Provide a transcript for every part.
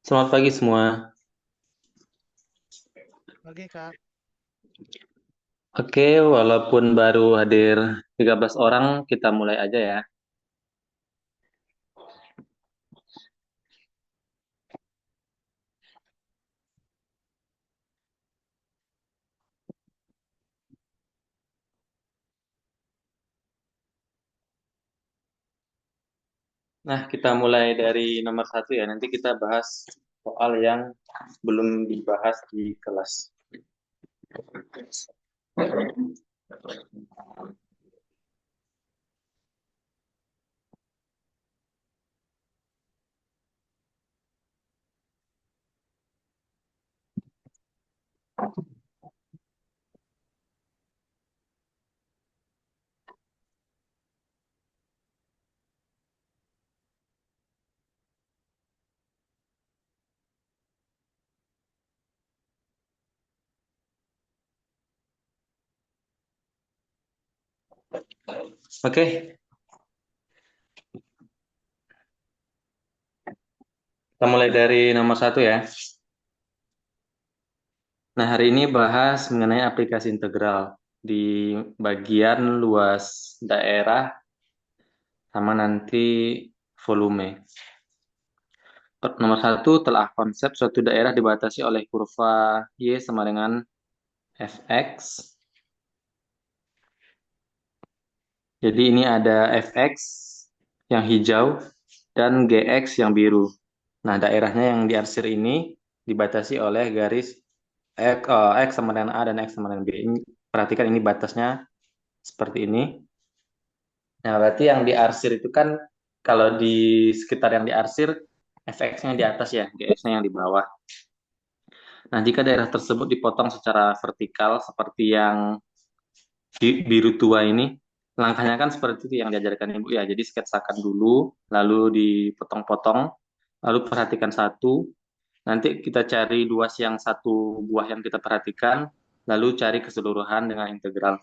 Selamat pagi semua. Oke, Kak. Oke, walaupun baru hadir 13 orang, kita mulai aja ya. Nah, kita mulai dari nomor satu ya. Nanti kita bahas soal yang belum dibahas di kelas. Oke, kita mulai dari nomor satu ya. Nah, hari ini bahas mengenai aplikasi integral di bagian luas daerah sama nanti volume. Nomor satu, telah konsep suatu daerah dibatasi oleh kurva Y sama dengan fx. Jadi ini ada fx yang hijau dan gx yang biru. Nah, daerahnya yang diarsir ini dibatasi oleh garis x sama dengan A dan x sama dengan B. Ini, perhatikan ini batasnya seperti ini. Nah, berarti yang diarsir itu kan kalau di sekitar yang diarsir, fx-nya di atas ya, gx-nya yang di bawah. Nah, jika daerah tersebut dipotong secara vertikal seperti yang biru tua ini, langkahnya kan seperti itu yang diajarkan Ibu ya. Jadi sketsakan dulu, lalu dipotong-potong, lalu perhatikan satu, nanti kita cari luas yang satu buah yang kita perhatikan, lalu cari keseluruhan dengan integral.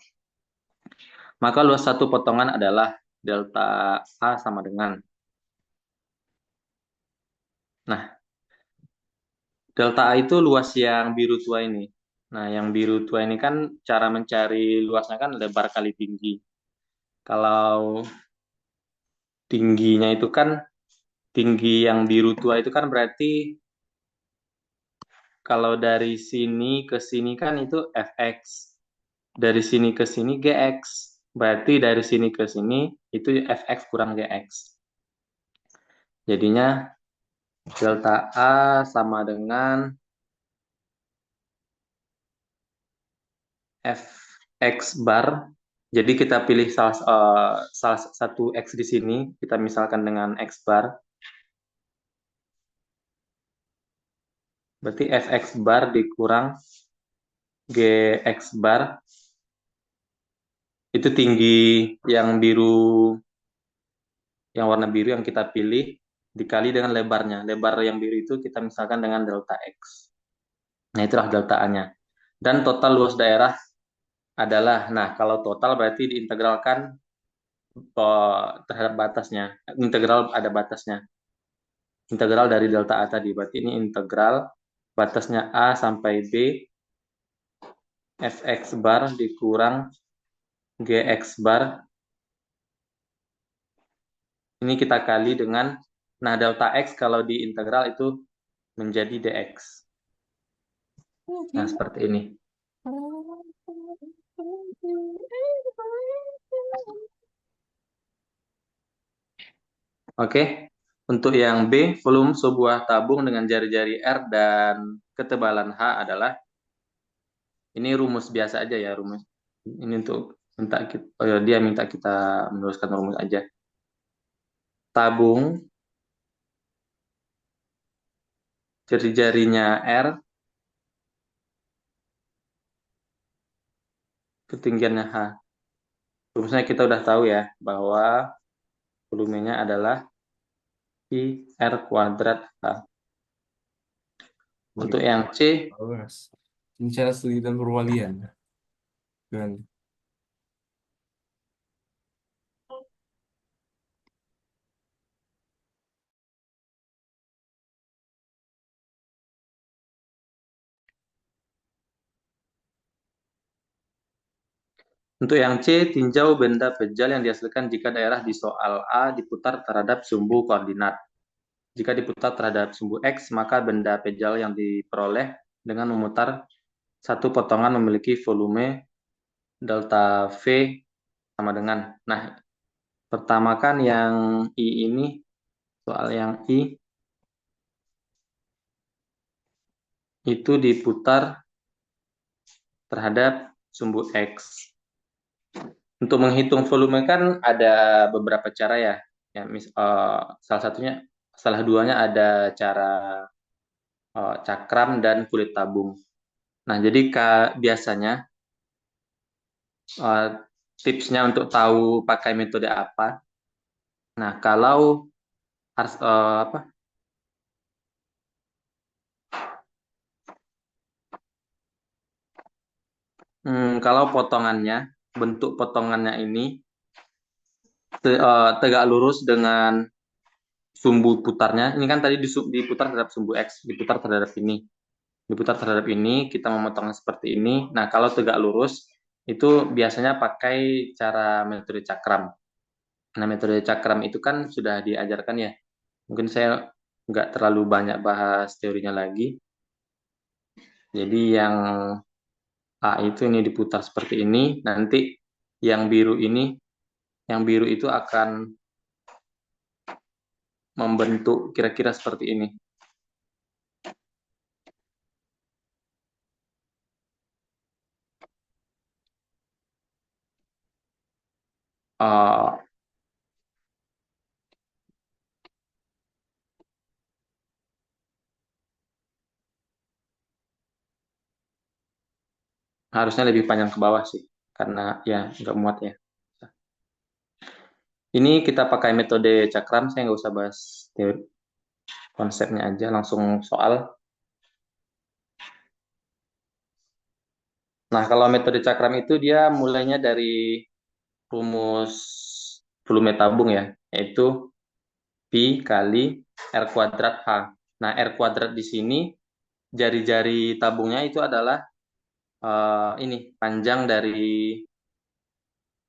Maka luas satu potongan adalah delta A sama dengan. Nah, delta A itu luas yang biru tua ini. Nah, yang biru tua ini kan cara mencari luasnya kan lebar kali tinggi. Kalau tingginya itu kan tinggi yang biru tua itu kan berarti kalau dari sini ke sini kan itu fx. Dari sini ke sini gx. Berarti dari sini ke sini itu fx kurang gx. Jadinya delta A sama dengan fx bar. Jadi kita pilih salah satu x di sini, kita misalkan dengan x bar. Berarti fx bar dikurang gx bar itu tinggi yang biru, yang warna biru yang kita pilih dikali dengan lebarnya. Lebar yang biru itu kita misalkan dengan delta X. Nah, itulah delta A-nya. Dan total luas daerah adalah, nah kalau total berarti diintegralkan terhadap batasnya. Integral ada batasnya. Integral dari delta A tadi. Berarti ini integral batasnya A sampai B, fx bar dikurang gx bar. Ini kita kali dengan, nah delta X kalau diintegral itu menjadi dx. Nah, seperti ini. Oke. Untuk yang B, volume sebuah tabung dengan jari-jari R dan ketebalan H adalah, ini rumus biasa aja ya, rumus. Ini untuk minta kita, oh ya, dia minta kita menuliskan rumus aja. Tabung jari-jarinya R, ketinggiannya H. Rumusnya kita udah tahu ya, bahwa volumenya adalah I R kuadrat H. Untuk Oke, yang C, awas. Ini cara studi dan perwalian. Kan. Untuk yang C, tinjau benda pejal yang dihasilkan jika daerah di soal A diputar terhadap sumbu koordinat. Jika diputar terhadap sumbu X, maka benda pejal yang diperoleh dengan memutar satu potongan memiliki volume delta V sama dengan. Nah, pertama kan yang I ini, soal yang I, itu diputar terhadap sumbu X. Untuk menghitung volume kan ada beberapa cara ya. Salah satunya, salah duanya ada cara cakram dan kulit tabung. Nah, jadi biasanya eh, tipsnya untuk tahu pakai metode apa. Nah, kalau apa? Kalau potongannya, bentuk potongannya ini tegak lurus dengan sumbu putarnya. Ini kan tadi diputar terhadap sumbu X, diputar terhadap ini. Diputar terhadap ini, kita memotongnya seperti ini. Nah, kalau tegak lurus, itu biasanya pakai cara metode cakram. Nah, metode cakram itu kan sudah diajarkan ya. Mungkin saya nggak terlalu banyak bahas teorinya lagi. Jadi yang A itu ini diputar seperti ini, nanti yang biru ini, yang biru itu akan membentuk kira-kira seperti ini. Uh, Harusnya lebih panjang ke bawah sih, karena ya nggak muat ya. Ini kita pakai metode cakram, saya nggak usah bahas teori konsepnya aja, langsung soal. Nah, kalau metode cakram itu dia mulainya dari rumus volume tabung ya, yaitu Pi kali R kuadrat H. Nah, R kuadrat di sini, jari-jari tabungnya itu adalah ini, panjang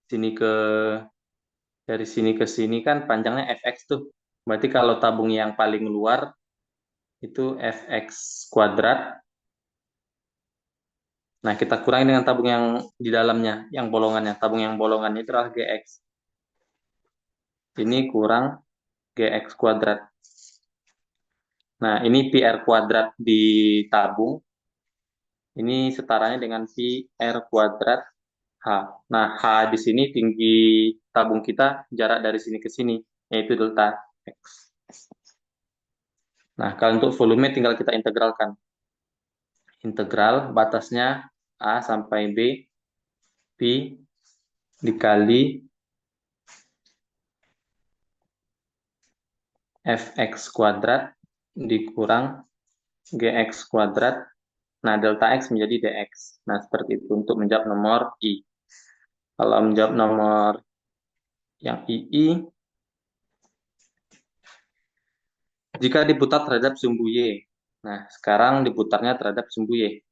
sini ke dari sini ke sini kan panjangnya Fx tuh. Berarti kalau tabung yang paling luar itu Fx kuadrat. Nah, kita kurangi dengan tabung yang di dalamnya, yang bolongannya. Tabung yang bolongannya itu adalah Gx. Ini kurang Gx kuadrat. Nah, ini pi r kuadrat di tabung. Ini setaranya dengan pi r kuadrat H. Nah, H di sini tinggi tabung kita, jarak dari sini ke sini, yaitu delta X. Nah, kalau untuk volume tinggal kita integralkan. Integral batasnya A sampai B, pi dikali Fx kuadrat dikurang Gx kuadrat. Nah, delta X menjadi dx. Nah, seperti itu untuk menjawab nomor I. Kalau menjawab nomor yang II, jika diputar terhadap sumbu Y. Nah, sekarang diputarnya terhadap sumbu Y.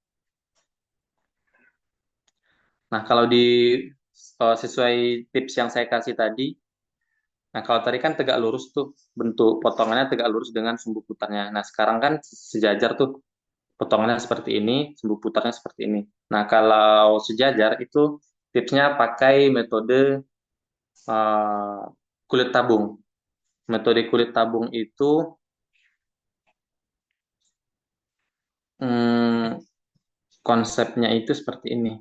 Nah, kalau sesuai tips yang saya kasih tadi, nah kalau tadi kan tegak lurus tuh, bentuk potongannya tegak lurus dengan sumbu putarnya. Nah, sekarang kan sejajar tuh, potongannya seperti ini, sumbu putarnya seperti ini. Nah, kalau sejajar itu tipsnya pakai metode uh, kulit tabung. Metode kulit tabung itu hmm, konsepnya itu seperti ini.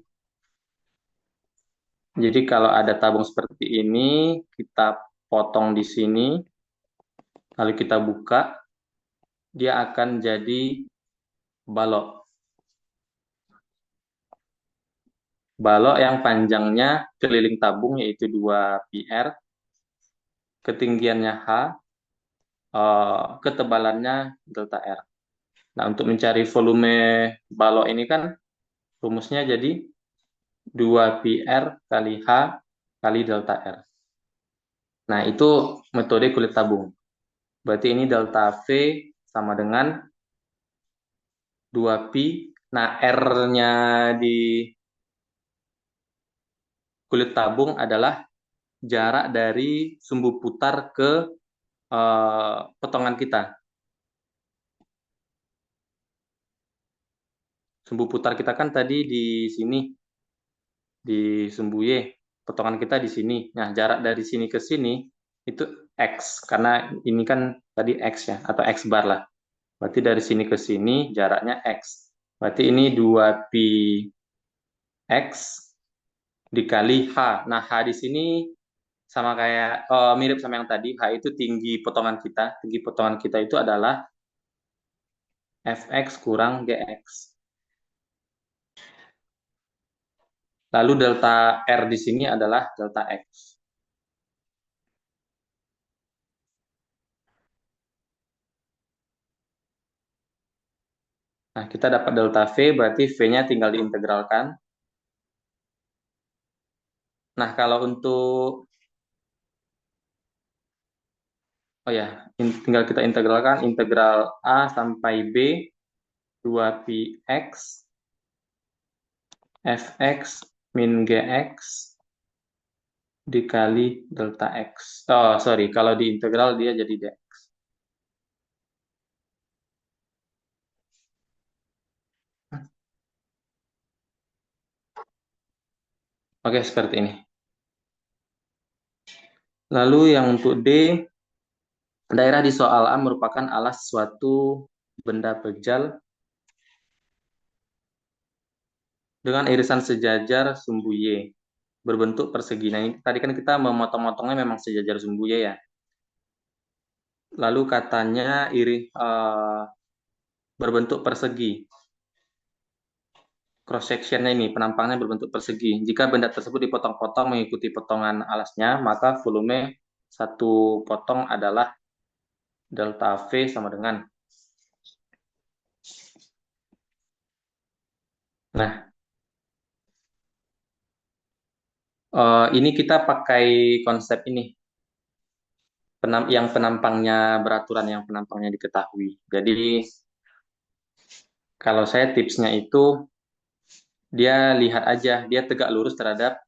Jadi kalau ada tabung seperti ini, kita potong di sini, lalu kita buka, dia akan jadi balok. Balok yang panjangnya keliling tabung yaitu 2 PR, ketinggiannya H, ketebalannya delta R. Nah, untuk mencari volume balok ini kan rumusnya jadi 2 PR kali H kali delta R. Nah, itu metode kulit tabung. Berarti ini delta V sama dengan 2 pi. Nah, R-nya di kulit tabung adalah jarak dari sumbu putar ke potongan kita. Sumbu putar kita kan tadi di sini, di sumbu Y. Potongan kita di sini. Nah, jarak dari sini ke sini itu X. Karena ini kan tadi X ya, atau X bar lah. Berarti dari sini ke sini jaraknya X. Berarti ini 2pi X dikali H. Nah, H di sini sama kayak mirip sama yang tadi. H itu tinggi potongan kita. Tinggi potongan kita itu adalah Fx kurang Gx. Lalu delta R di sini adalah delta X. Nah, kita dapat delta V, berarti V-nya tinggal diintegralkan. Nah, kalau untuk, oh ya, tinggal kita integralkan, integral A sampai B, 2pi X, Fx min Gx, dikali delta X. Oh, sorry, kalau diintegral dia jadi dx. Oke, seperti ini. Lalu yang untuk D, daerah di soal A merupakan alas suatu benda pejal dengan irisan sejajar sumbu Y berbentuk persegi. Nah, ini, tadi kan kita memotong-motongnya memang sejajar sumbu Y ya. Lalu katanya berbentuk persegi. Cross sectionnya ini penampangnya berbentuk persegi. Jika benda tersebut dipotong-potong mengikuti potongan alasnya, maka volume satu potong adalah delta V sama dengan. Nah, ini kita pakai konsep ini, yang penampangnya beraturan, yang penampangnya diketahui. Jadi kalau saya tipsnya itu dia lihat aja, dia tegak lurus terhadap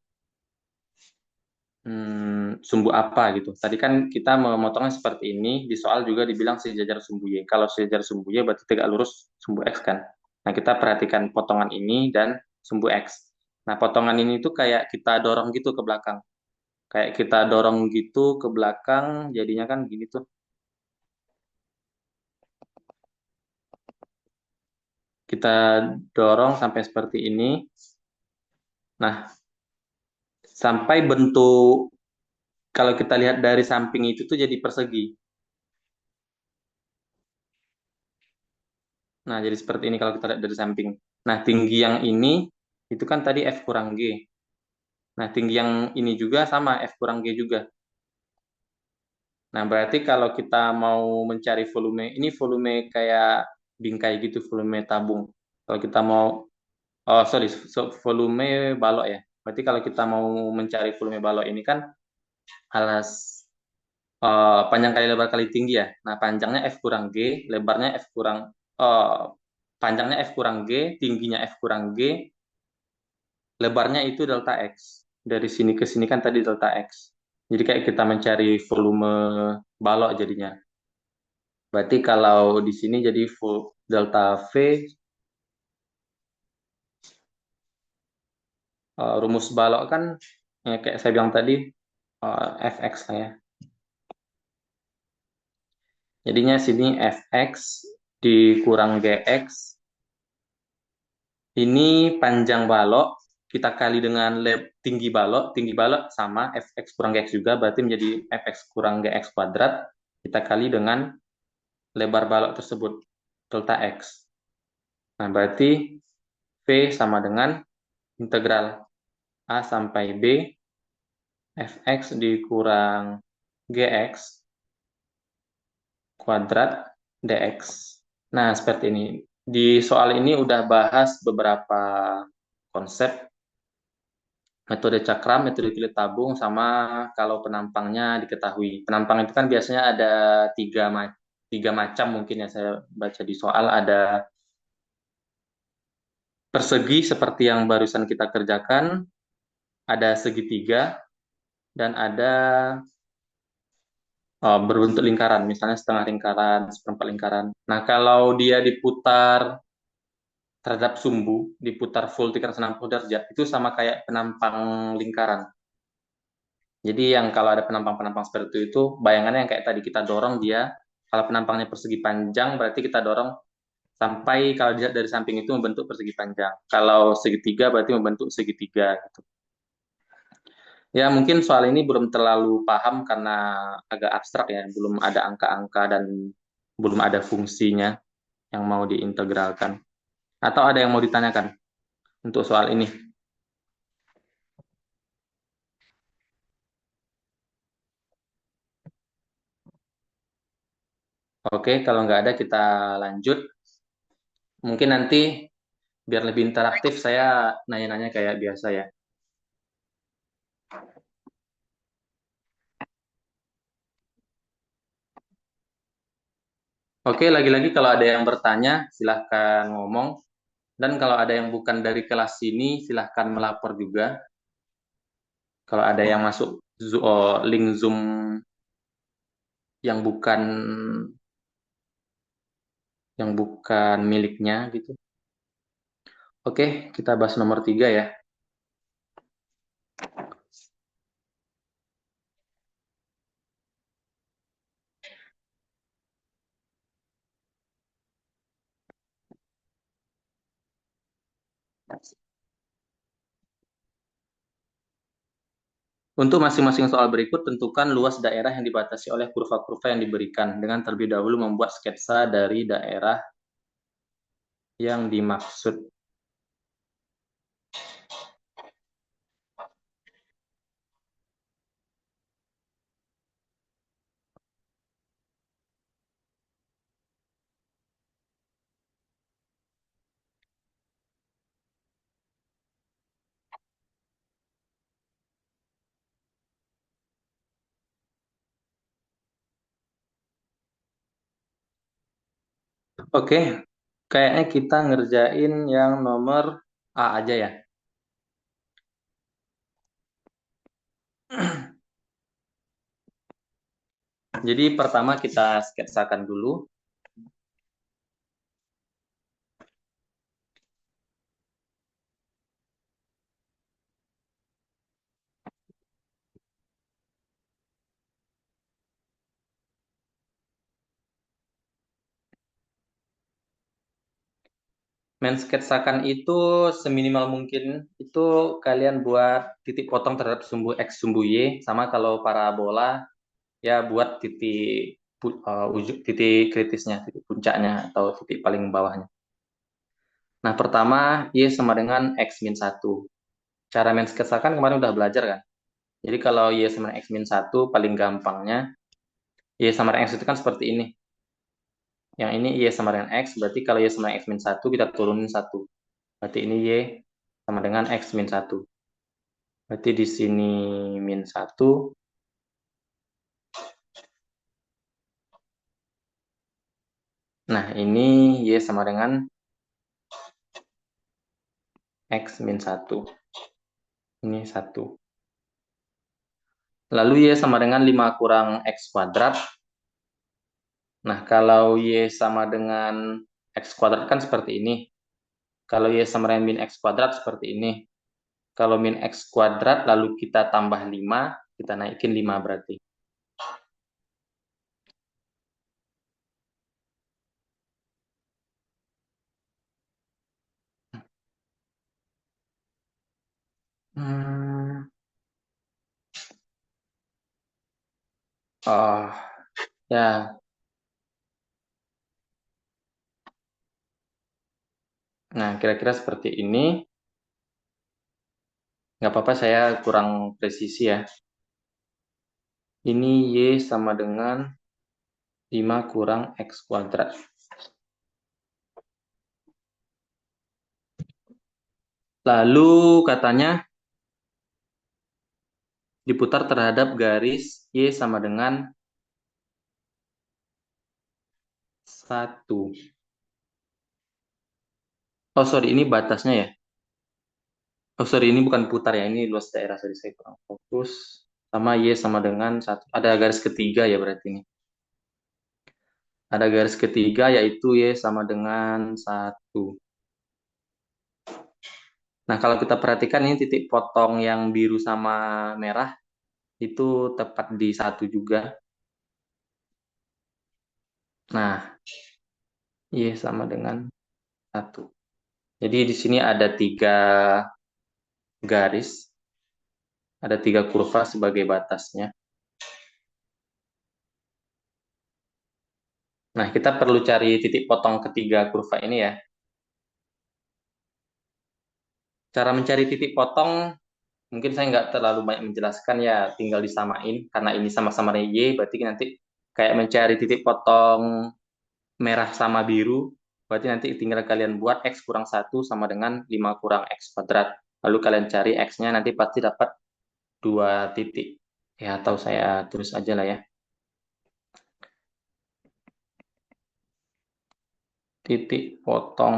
sumbu apa gitu. Tadi kan kita memotongnya seperti ini, di soal juga dibilang sejajar sumbu Y. Kalau sejajar sumbu Y berarti tegak lurus sumbu X kan. Nah, kita perhatikan potongan ini dan sumbu X. Nah, potongan ini tuh kayak kita dorong gitu ke belakang. Kayak kita dorong gitu ke belakang, jadinya kan gini tuh. Kita dorong sampai seperti ini. Nah, sampai bentuk, kalau kita lihat dari samping itu tuh jadi persegi. Nah, jadi seperti ini kalau kita lihat dari samping. Nah, tinggi yang ini itu kan tadi F kurang G. Nah, tinggi yang ini juga sama F kurang G juga. Nah, berarti kalau kita mau mencari volume, ini volume kayak bingkai gitu, volume tabung. Kalau kita mau, oh sorry, volume balok ya. Berarti kalau kita mau mencari volume balok ini kan alas panjang kali lebar kali tinggi ya. Nah, panjangnya F kurang G, lebarnya F kurang, eh, panjangnya F kurang G, tingginya F kurang G, lebarnya itu delta X. Dari sini ke sini kan tadi delta X. Jadi kayak kita mencari volume balok jadinya. Berarti kalau di sini jadi full delta V, rumus balok kan ya kayak saya bilang tadi, Fx lah ya. Jadinya sini Fx dikurang Gx. Ini panjang balok, kita kali dengan tinggi balok sama Fx kurang Gx juga, berarti menjadi Fx kurang Gx kuadrat, kita kali dengan lebar balok tersebut, delta X. Nah, berarti V sama dengan integral A sampai B, Fx dikurang Gx kuadrat dx. Nah, seperti ini. Di soal ini udah bahas beberapa konsep, metode cakram, metode kulit tabung, sama kalau penampangnya diketahui. Penampang itu kan biasanya ada tiga macam mungkin ya, saya baca di soal. Ada persegi seperti yang barusan kita kerjakan, ada segitiga, dan ada berbentuk lingkaran, misalnya setengah lingkaran, seperempat lingkaran. Nah, kalau dia diputar terhadap sumbu, diputar full 360 derajat, itu sama kayak penampang lingkaran. Jadi yang kalau ada penampang-penampang seperti itu, bayangannya yang kayak tadi kita dorong dia, kalau penampangnya persegi panjang, berarti kita dorong sampai kalau dilihat dari samping itu membentuk persegi panjang. Kalau segitiga berarti membentuk segitiga gitu. Ya, mungkin soal ini belum terlalu paham karena agak abstrak ya, belum ada angka-angka dan belum ada fungsinya yang mau diintegralkan. Atau ada yang mau ditanyakan untuk soal ini? Oke, kalau nggak ada kita lanjut. Mungkin nanti biar lebih interaktif saya nanya-nanya kayak biasa ya. Oke, lagi-lagi kalau ada yang bertanya silahkan ngomong. Dan kalau ada yang bukan dari kelas ini silahkan melapor juga. Kalau ada yang masuk link Zoom yang bukan miliknya gitu. Oke, kita bahas nomor 3 ya. Untuk masing-masing soal berikut, tentukan luas daerah yang dibatasi oleh kurva-kurva yang diberikan dengan terlebih dahulu membuat sketsa dari daerah yang dimaksud. Oke, kayaknya kita ngerjain yang nomor A aja ya. Jadi pertama kita sketsakan dulu. Mensketsakan itu seminimal mungkin itu kalian buat titik potong terhadap sumbu X sumbu Y, sama kalau parabola ya buat titik kritisnya, titik puncaknya atau titik paling bawahnya. Nah, pertama Y sama dengan X min 1. Cara mensketsakan kemarin udah belajar kan? Jadi kalau Y sama dengan X min 1 paling gampangnya Y sama dengan X itu kan seperti ini. Yang ini Y sama dengan X, berarti kalau Y sama dengan X min 1 kita turunin 1. Berarti ini Y sama dengan X min 1. Berarti di sini min 1. Nah, ini Y sama dengan X min 1. Ini 1. Lalu Y sama dengan 5 kurang X kuadrat. Nah, kalau Y sama dengan X kuadrat kan seperti ini. Kalau Y sama dengan min X kuadrat seperti ini. Kalau min X kuadrat lalu kita tambah 5, kita naikin 5 berarti. Hmm, oh, ya. Nah, kira-kira seperti ini. Nggak apa-apa, saya kurang presisi ya. Ini Y sama dengan 5 kurang X kuadrat. Lalu katanya diputar terhadap garis Y sama dengan 1. Oh, sorry, ini batasnya ya. Oh sorry, ini bukan putar ya, ini luas daerah, sorry saya kurang fokus. Sama Y sama dengan satu. Ada garis ketiga ya berarti ini. Ada garis ketiga yaitu Y sama dengan satu. Nah kalau kita perhatikan ini titik potong yang biru sama merah itu tepat di satu juga. Nah, Y sama dengan satu. Jadi di sini ada tiga garis, ada tiga kurva sebagai batasnya. Nah, kita perlu cari titik potong ketiga kurva ini ya. Cara mencari titik potong, mungkin saya nggak terlalu banyak menjelaskan ya, tinggal disamain. Karena ini sama-sama Y, berarti nanti kayak mencari titik potong merah sama biru, berarti nanti tinggal kalian buat X kurang satu sama dengan 5 kurang X kuadrat. Lalu kalian cari X-nya, nanti pasti dapat dua titik. Ya, atau saya tulis aja lah ya. Titik potong.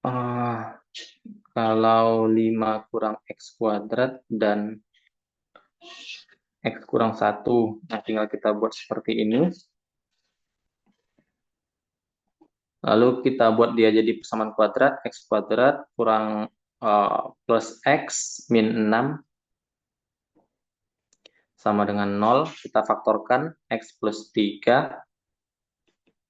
Ah, kalau 5 kurang X kuadrat dan X kurang satu, nah tinggal kita buat seperti ini. Lalu kita buat dia jadi persamaan kuadrat, X kuadrat kurang plus X min 6 sama dengan 0. Kita faktorkan X plus 3,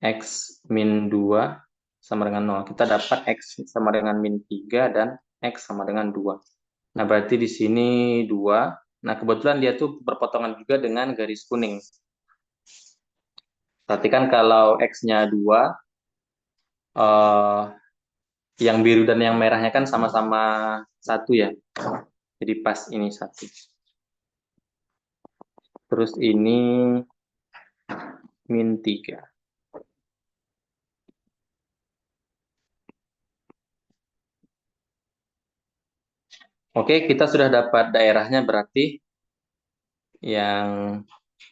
X min 2 sama dengan 0. Kita dapat X sama dengan min 3 dan X sama dengan 2. Nah, berarti di sini 2. Nah, kebetulan dia tuh berpotongan juga dengan garis kuning. Perhatikan kalau X-nya 2, eh, yang biru dan yang merahnya kan sama-sama satu ya. Jadi pas ini satu. Terus ini min 3. Oke, kita sudah dapat daerahnya berarti yang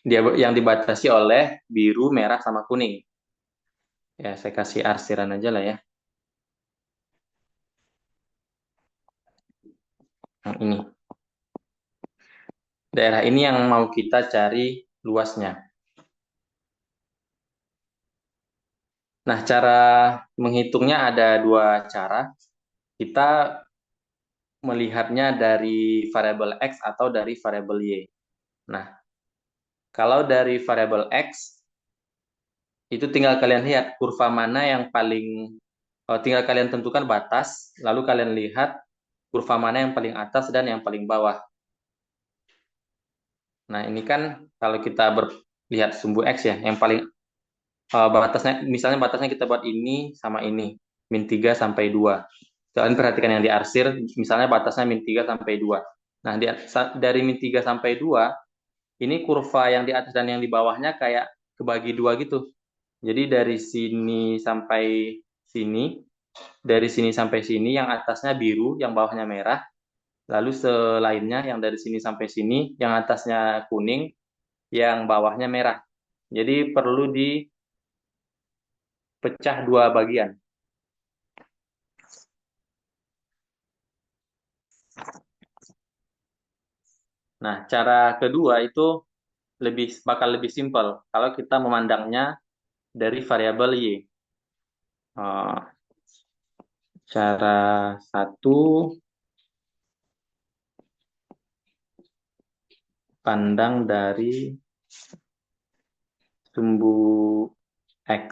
yang dibatasi oleh biru, merah, sama kuning. Ya, saya kasih arsiran aja lah ya. Yang ini. Daerah ini yang mau kita cari luasnya. Nah, cara menghitungnya ada dua cara. Kita melihatnya dari variabel X atau dari variabel Y. Nah, kalau dari variabel X, itu tinggal kalian lihat kurva mana yang paling, tinggal kalian tentukan batas, lalu kalian lihat kurva mana yang paling atas dan yang paling bawah. Nah, ini kan kalau kita lihat sumbu X ya, yang paling batasnya, misalnya batasnya kita buat ini sama ini, min 3 sampai 2. Kalian perhatikan yang diarsir, misalnya batasnya min 3 sampai 2. Nah, dari min 3 sampai 2, ini kurva yang di atas dan yang di bawahnya kayak kebagi dua gitu. Jadi dari sini sampai sini, dari sini sampai sini, yang atasnya biru, yang bawahnya merah. Lalu selainnya yang dari sini sampai sini, yang atasnya kuning, yang bawahnya merah. Jadi perlu dipecah dua bagian. Nah, cara kedua itu bakal lebih simpel kalau kita memandangnya dari variabel Y. Eh, Cara satu, pandang dari sumbu X.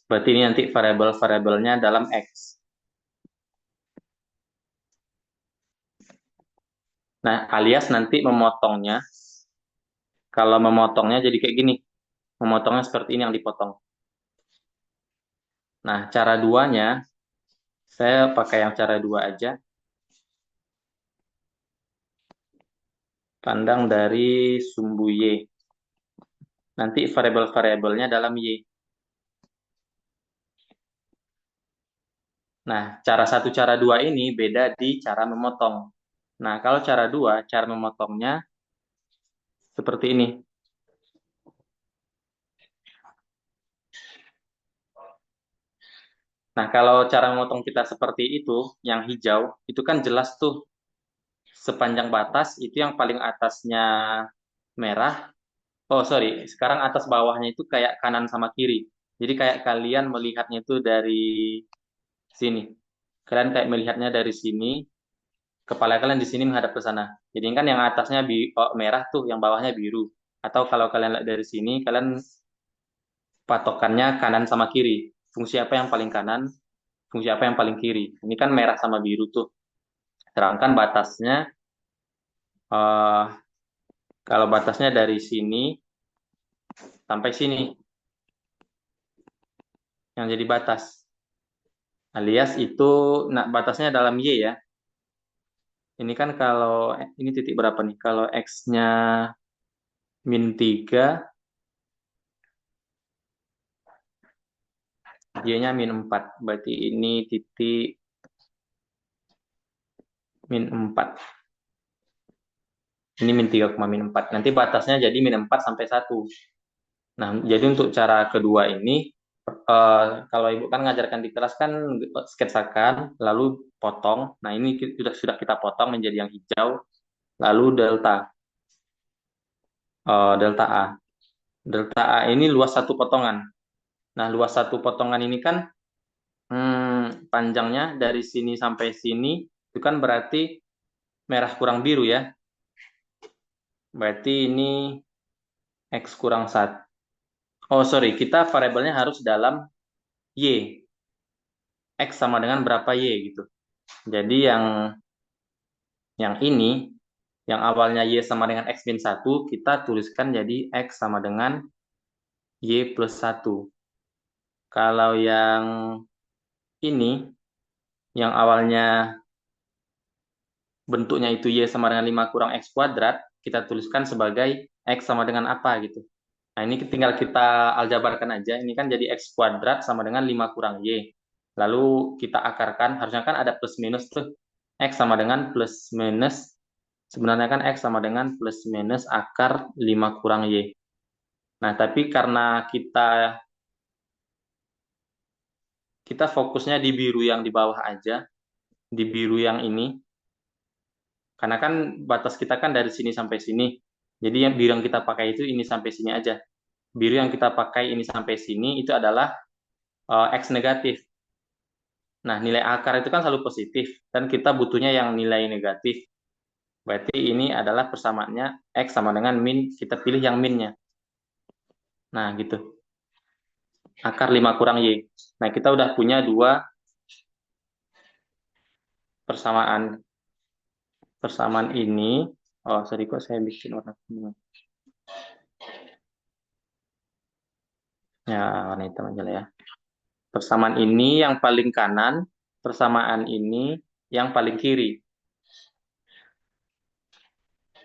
Berarti ini nanti variabel-variabelnya dalam X. Nah, alias nanti memotongnya, kalau memotongnya jadi kayak gini. Memotongnya seperti ini yang dipotong. Nah, cara duanya, saya pakai yang cara dua aja. Pandang dari sumbu Y. Nanti variabel-variabelnya dalam Y. Nah, cara satu, cara dua ini beda di cara memotong. Nah, kalau cara dua, cara memotongnya seperti ini. Nah, kalau cara memotong kita seperti itu, yang hijau, itu kan jelas tuh sepanjang batas itu yang paling atasnya merah. Oh, sorry. Sekarang atas bawahnya itu kayak kanan sama kiri. Jadi kayak kalian melihatnya itu dari sini. Kalian kayak melihatnya dari sini, kepala kalian di sini menghadap ke sana. Jadi kan yang atasnya merah tuh, yang bawahnya biru. Atau kalau kalian lihat dari sini, kalian patokannya kanan sama kiri. Fungsi apa yang paling kanan, fungsi apa yang paling kiri. Ini kan merah sama biru tuh. Sedangkan batasnya, eh, kalau batasnya dari sini sampai sini, yang jadi batas. Alias itu, nah batasnya dalam Y ya. Ini kan kalau, ini titik berapa nih? Kalau X-nya -3, Y-nya -4. Berarti ini titik -4. Ini -3, -4. Nanti batasnya jadi -4 sampai 1. Nah, jadi untuk cara kedua ini, kalau Ibu kan ngajarkan di kelas kan sketsakan, lalu potong. Nah, ini sudah kita potong menjadi yang hijau, lalu delta A. Delta A ini luas satu potongan. Nah, luas satu potongan ini kan panjangnya dari sini sampai sini, itu kan berarti merah kurang biru ya. Berarti ini X kurang 1. Oh, sorry, kita variabelnya harus dalam Y. X sama dengan berapa Y gitu. Jadi yang ini, yang awalnya Y sama dengan X min 1, kita tuliskan jadi X sama dengan Y plus 1. Kalau yang ini, yang awalnya bentuknya itu Y sama dengan 5 kurang X kuadrat, kita tuliskan sebagai X sama dengan apa gitu. Nah, ini tinggal kita aljabarkan aja. Ini kan jadi X kuadrat sama dengan 5 kurang Y. Lalu kita akarkan, harusnya kan ada plus minus tuh. X sama dengan plus minus, sebenarnya kan X sama dengan plus minus akar 5 kurang Y. Nah, tapi karena kita fokusnya di biru yang di bawah aja, di biru yang ini, karena kan batas kita kan dari sini sampai sini. Jadi yang biru yang kita pakai itu ini sampai sini aja. Biru yang kita pakai ini sampai sini itu adalah X negatif. Nah, nilai akar itu kan selalu positif, dan kita butuhnya yang nilai negatif. Berarti ini adalah persamaannya X sama dengan min, kita pilih yang minnya. Nah, gitu. Akar 5 kurang Y. Nah, kita udah punya dua persamaan. Persamaan ini, oh sorry kok saya bikin warna kuning. Ya, warna hitam aja lah ya. Persamaan ini yang paling kanan, persamaan ini yang paling kiri.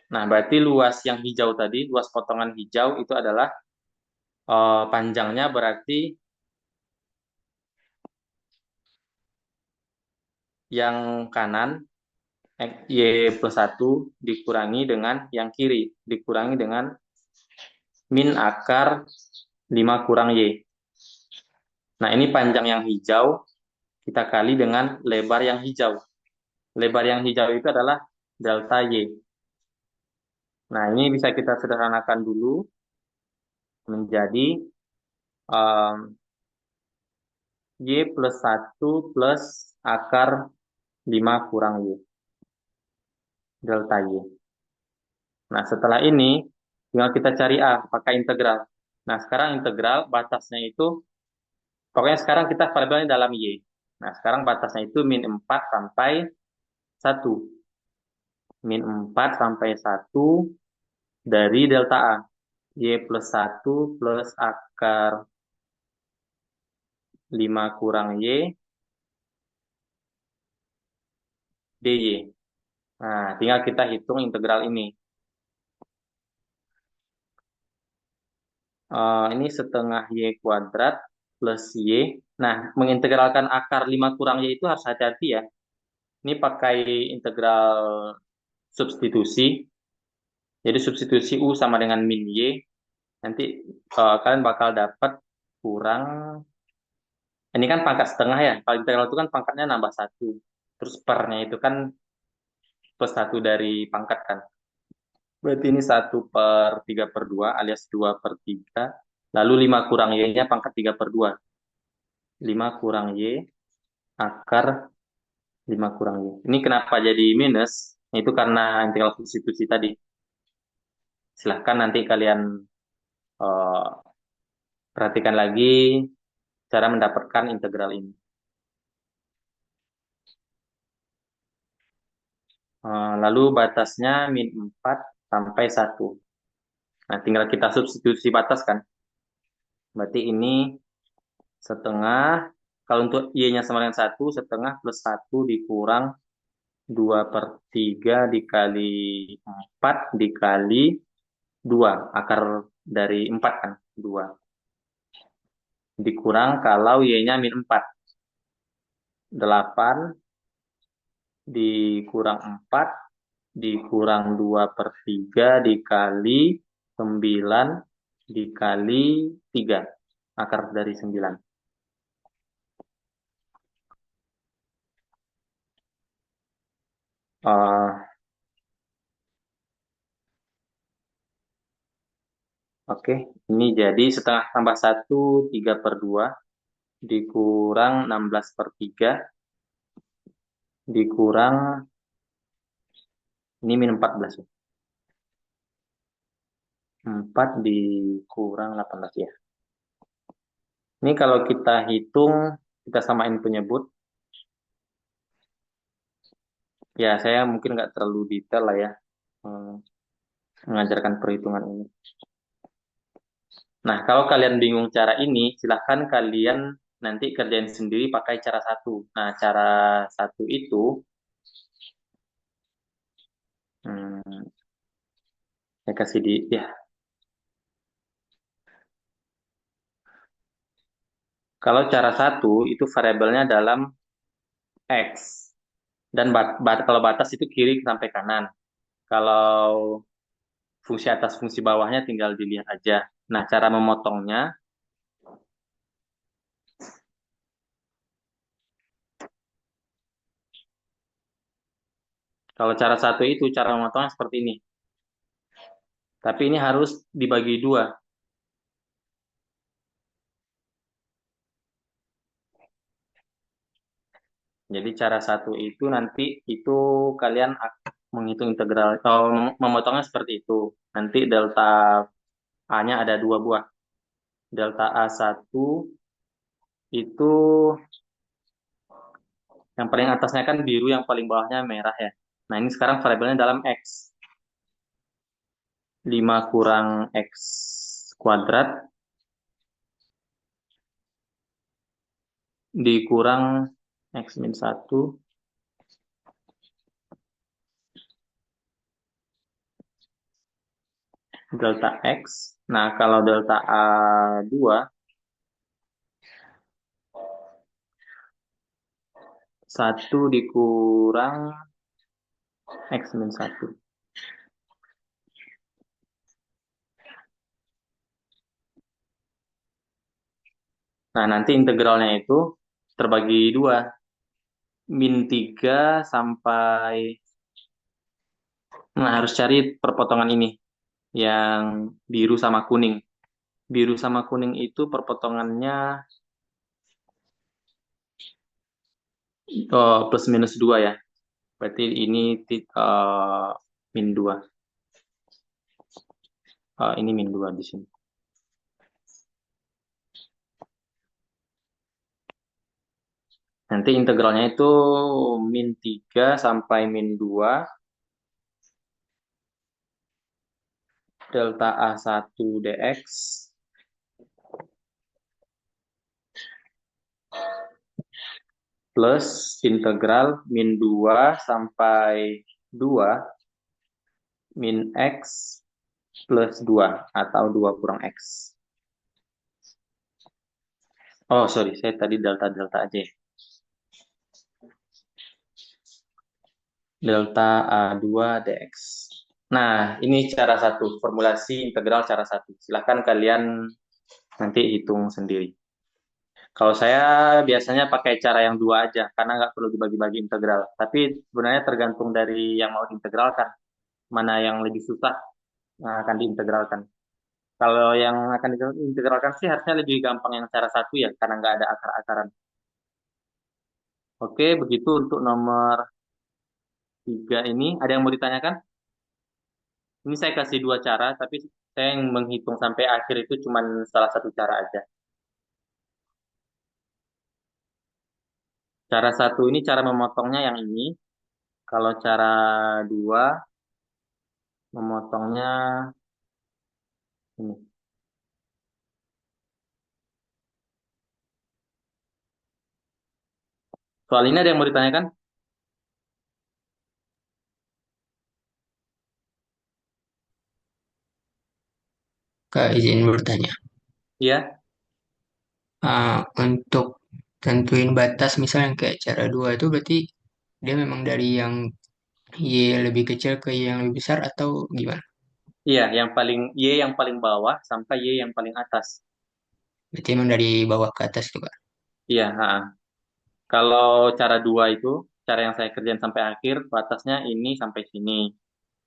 Nah, berarti luas yang hijau tadi, luas potongan hijau itu adalah panjangnya berarti yang kanan Y plus 1 dikurangi dengan yang kiri, dikurangi dengan min akar 5 kurang Y. Nah, ini panjang yang hijau, kita kali dengan lebar yang hijau. Lebar yang hijau itu adalah delta Y. Nah, ini bisa kita sederhanakan dulu menjadi um, Y plus 1 plus akar 5 kurang Y. Delta Y. Nah, setelah ini, tinggal kita cari A, pakai integral. Nah, sekarang integral, batasnya itu, pokoknya sekarang kita variabelnya dalam Y. Nah, sekarang batasnya itu min 4 sampai 1. Min 4 sampai 1 dari delta A. Y plus 1 plus akar 5 kurang Y, dy. Nah, tinggal kita hitung integral ini. Ini setengah Y kuadrat plus Y. Nah, mengintegralkan akar 5 kurang Y itu harus hati-hati ya. Ini pakai integral substitusi. Jadi substitusi U sama dengan min Y. Nanti kalian bakal dapat kurang, Ini kan pangkat setengah ya. Kalau integral itu kan pangkatnya nambah satu. Terus pernya itu kan plus satu dari pangkat kan. Berarti ini 1/3/2 alias 2/3. Lalu 5 kurang Y-nya pangkat 3/2. 5 kurang Y akar 5 kurang Y. Ini kenapa jadi minus? Itu karena integral substitusi tadi. Silahkan nanti kalian eh, perhatikan lagi cara mendapatkan integral ini. Lalu batasnya min 4 sampai 1. Nah, tinggal kita substitusi batas kan. Berarti ini setengah. Kalau untuk Y-nya sama dengan 1, setengah plus 1 dikurang 2/3 dikali 4 dikali 2. Akar dari 4 kan, 2. Dikurang kalau Y-nya min 4. 8 dikurang 4 dikurang 2/3 dikali 9 dikali 3. Akar dari 9. Oke, ini jadi setengah tambah 1, 3/2, dikurang 16/3, dikurang, ini min 14 ya. 4 dikurang 18 ya. Ini kalau kita hitung, kita samain penyebut, ya saya mungkin nggak terlalu detail lah ya, hmm, mengajarkan perhitungan ini. Nah, kalau kalian bingung cara ini, silahkan kalian nanti kerjain sendiri pakai cara satu. Nah, cara satu itu, hmm, saya kasih di, ya. Kalau cara satu itu variabelnya dalam X. Dan kalau batas itu kiri sampai kanan. Kalau fungsi atas fungsi bawahnya tinggal dilihat aja. Nah, cara memotongnya, kalau cara satu itu cara memotongnya seperti ini. Tapi ini harus dibagi dua. Jadi cara satu itu nanti itu kalian menghitung integral. Kalau memotongnya seperti itu. Nanti delta A-nya ada dua buah. Delta A1 itu yang paling atasnya kan biru, yang paling bawahnya merah ya. Nah, ini sekarang variabelnya dalam X. 5 kurang X kuadrat dikurang X min 1 delta X. Nah, kalau delta A2, 1 dikurang X min 1. Nah, nanti integralnya itu terbagi dua. Min 3 sampai... Nah, harus cari perpotongan ini. Yang biru sama kuning. Biru sama kuning itu perpotongannya plus minus 2 ya. Berarti ini min 2. Ini min 2 di sini. Nanti integralnya itu min 3 sampai min 2 delta A1 dx plus integral min 2 sampai 2 min x plus 2 atau 2 kurang x. Oh, sorry, saya tadi delta-delta aja ya. Delta A2 dx. Nah, ini cara satu, formulasi integral cara satu. Silahkan kalian nanti hitung sendiri. Kalau saya biasanya pakai cara yang dua aja, karena nggak perlu dibagi-bagi integral. Tapi sebenarnya tergantung dari yang mau diintegralkan, mana yang lebih susah yang akan diintegralkan. Kalau yang akan diintegralkan sih harusnya lebih gampang yang cara satu ya, karena nggak ada akar-akaran. Oke, begitu untuk nomor tiga ini. Ada yang mau ditanyakan? Ini saya kasih dua cara, tapi saya yang menghitung sampai akhir itu cuma salah satu cara aja. Cara satu ini cara memotongnya yang ini. Kalau cara dua, memotongnya ini. Soal ini ada yang mau ditanyakan? Kak, izin bertanya. Iya, Untuk tentuin batas, misalnya yang kayak cara dua itu berarti dia memang dari yang Y lebih kecil ke Y yang lebih besar atau gimana? iya, yang paling bawah sampai Y yang paling atas. Berarti memang dari bawah ke atas tuh, Kak. Iya, ha. Kalau cara dua itu, cara yang saya kerjain sampai akhir, batasnya ini sampai sini.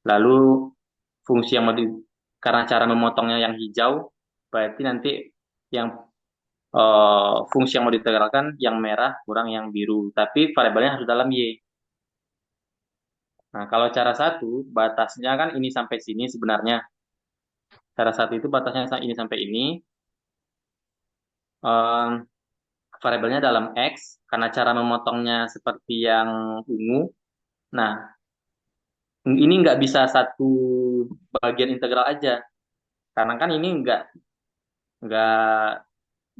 Lalu fungsi yang mau di, karena cara memotongnya yang hijau, berarti nanti yang fungsi yang mau ditegalkan yang merah kurang yang biru. Tapi variabelnya harus dalam Y. Nah, kalau cara satu, batasnya kan ini sampai sini sebenarnya. Cara satu itu batasnya ini sampai ini. Eh, variabelnya dalam X, karena cara memotongnya seperti yang ungu. Nah, ini nggak bisa satu bagian integral aja. Karena kan ini nggak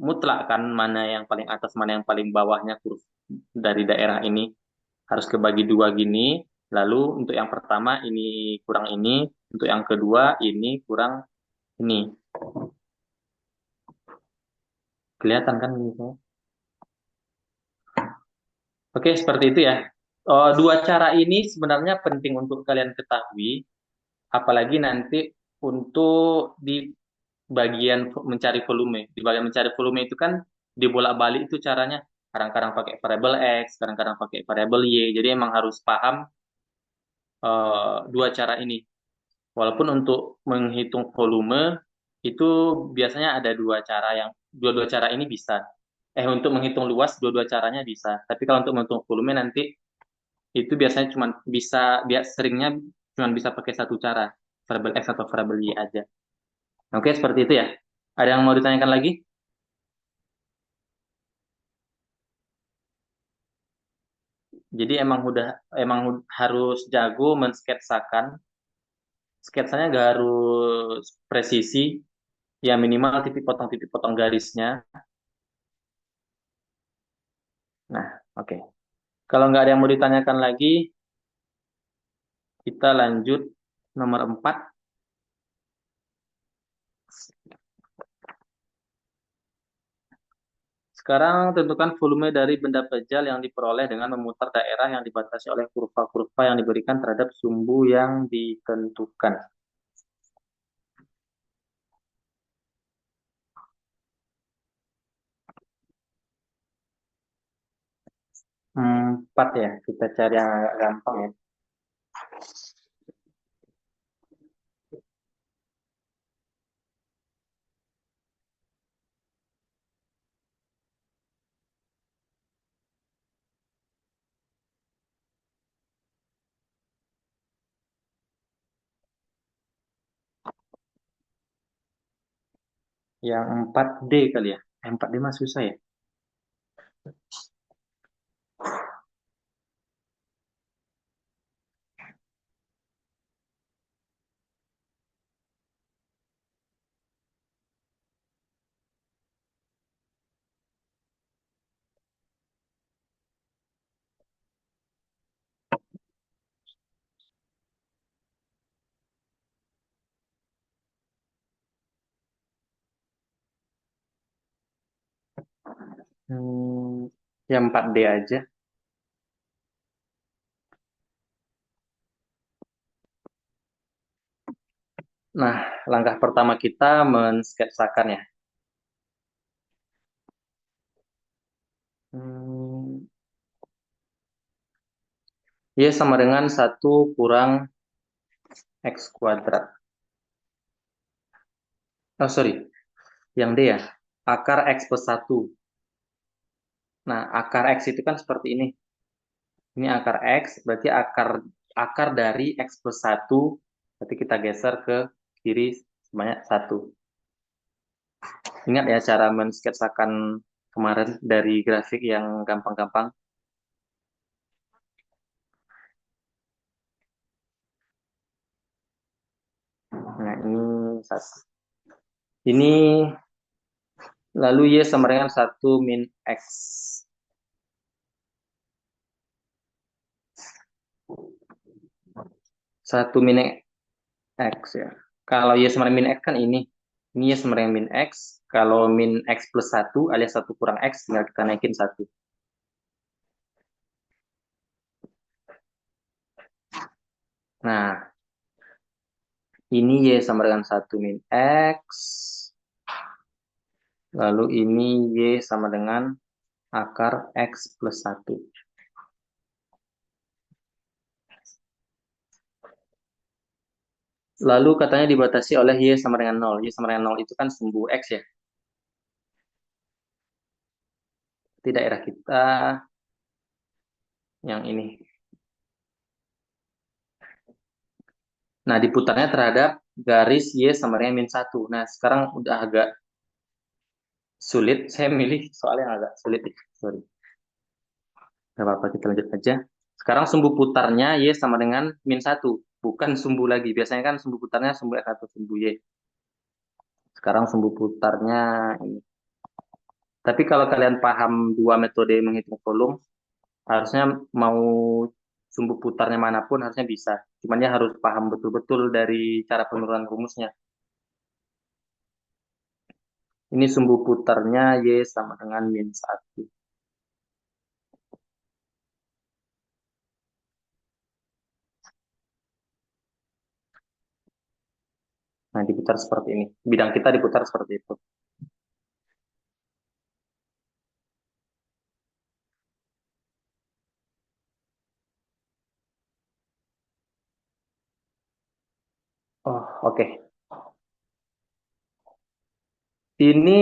mutlak kan mana yang paling atas, mana yang paling bawahnya kurus dari daerah ini. Harus kebagi dua gini. Lalu untuk yang pertama ini kurang ini, untuk yang kedua ini kurang ini. Kelihatan kan ini? Oke, seperti itu ya. Dua cara ini sebenarnya penting untuk kalian ketahui, apalagi nanti untuk di bagian mencari volume. Di bagian mencari volume itu kan dibolak-balik itu caranya. Kadang-kadang pakai variabel X, kadang-kadang pakai variabel Y. Jadi emang harus paham dua cara ini. Walaupun untuk menghitung volume itu biasanya ada dua cara yang dua-dua cara ini bisa. Untuk menghitung luas dua-dua caranya bisa. Tapi kalau untuk menghitung volume nanti itu biasanya cuma seringnya cuma bisa pakai satu cara, variabel X atau variabel Y aja. Oke, seperti itu ya. Ada yang mau ditanyakan lagi? Jadi harus jago mensketsakan. Sketsanya nggak harus presisi, ya minimal titik potong garisnya. Nah, oke. Kalau nggak ada yang mau ditanyakan lagi, kita lanjut nomor 4. Sekarang tentukan volume dari benda pejal yang diperoleh dengan memutar daerah yang dibatasi oleh kurva-kurva yang diberikan terhadap sumbu yang ditentukan. 4 ya, kita cari yang agak gampang ya. Yang 4D kali ya. 4D mah susah ya. Hmm, yang 4D aja. Nah, langkah pertama kita mensketsakan ya. Y sama dengan 1 kurang X kuadrat. Oh, sorry. Yang D ya. Akar X plus 1. Nah, akar X itu kan seperti ini. Ini akar X, berarti akar dari X plus 1. Berarti kita geser ke kiri sebanyak 1. Ingat ya cara mensketsakan kemarin dari grafik yang gampang-gampang. Nah, ini 1. Ini lalu Y sama dengan 1 min X. 1 min X ya. Kalau Y sama dengan min X kan ini. Ini Y sama dengan min X. Kalau min X plus 1 alias 1 kurang X, tinggal kita naikin 1. Nah, ini Y sama dengan 1 min X. Lalu ini Y sama dengan akar X plus 1. Lalu katanya dibatasi oleh Y sama dengan 0. Y sama dengan 0 itu kan sumbu X ya. Di daerah kita yang ini. Nah, diputarnya terhadap garis Y sama dengan min 1. Nah, sekarang udah agak sulit. Saya milih soal yang agak sulit. Sorry. Gak apa-apa, kita lanjut aja. Sekarang sumbu putarnya Y sama dengan min 1. Bukan sumbu lagi. Biasanya kan sumbu putarnya sumbu X atau sumbu Y. Sekarang sumbu putarnya ini. Tapi kalau kalian paham dua metode menghitung volume, harusnya mau sumbu putarnya manapun harusnya bisa. Cuman ya harus paham betul-betul dari cara penurunan rumusnya. Ini sumbu putarnya Y sama dengan min 1. Nah, diputar seperti ini. Bidang kita diputar seperti itu. Oh, oke. Ini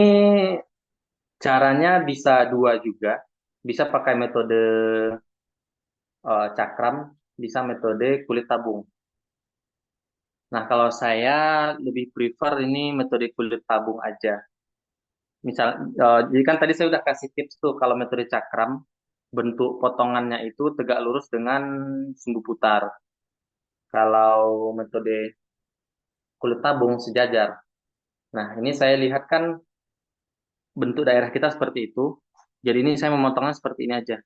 caranya bisa dua juga. Bisa pakai metode cakram, bisa metode kulit tabung. Nah, kalau saya lebih prefer ini metode kulit tabung aja. Misal, jadi kan tadi saya udah kasih tips tuh kalau metode cakram, bentuk potongannya itu tegak lurus dengan sumbu putar. Kalau metode kulit tabung sejajar. Nah, ini saya lihat kan bentuk daerah kita seperti itu. Jadi ini saya memotongnya seperti ini aja.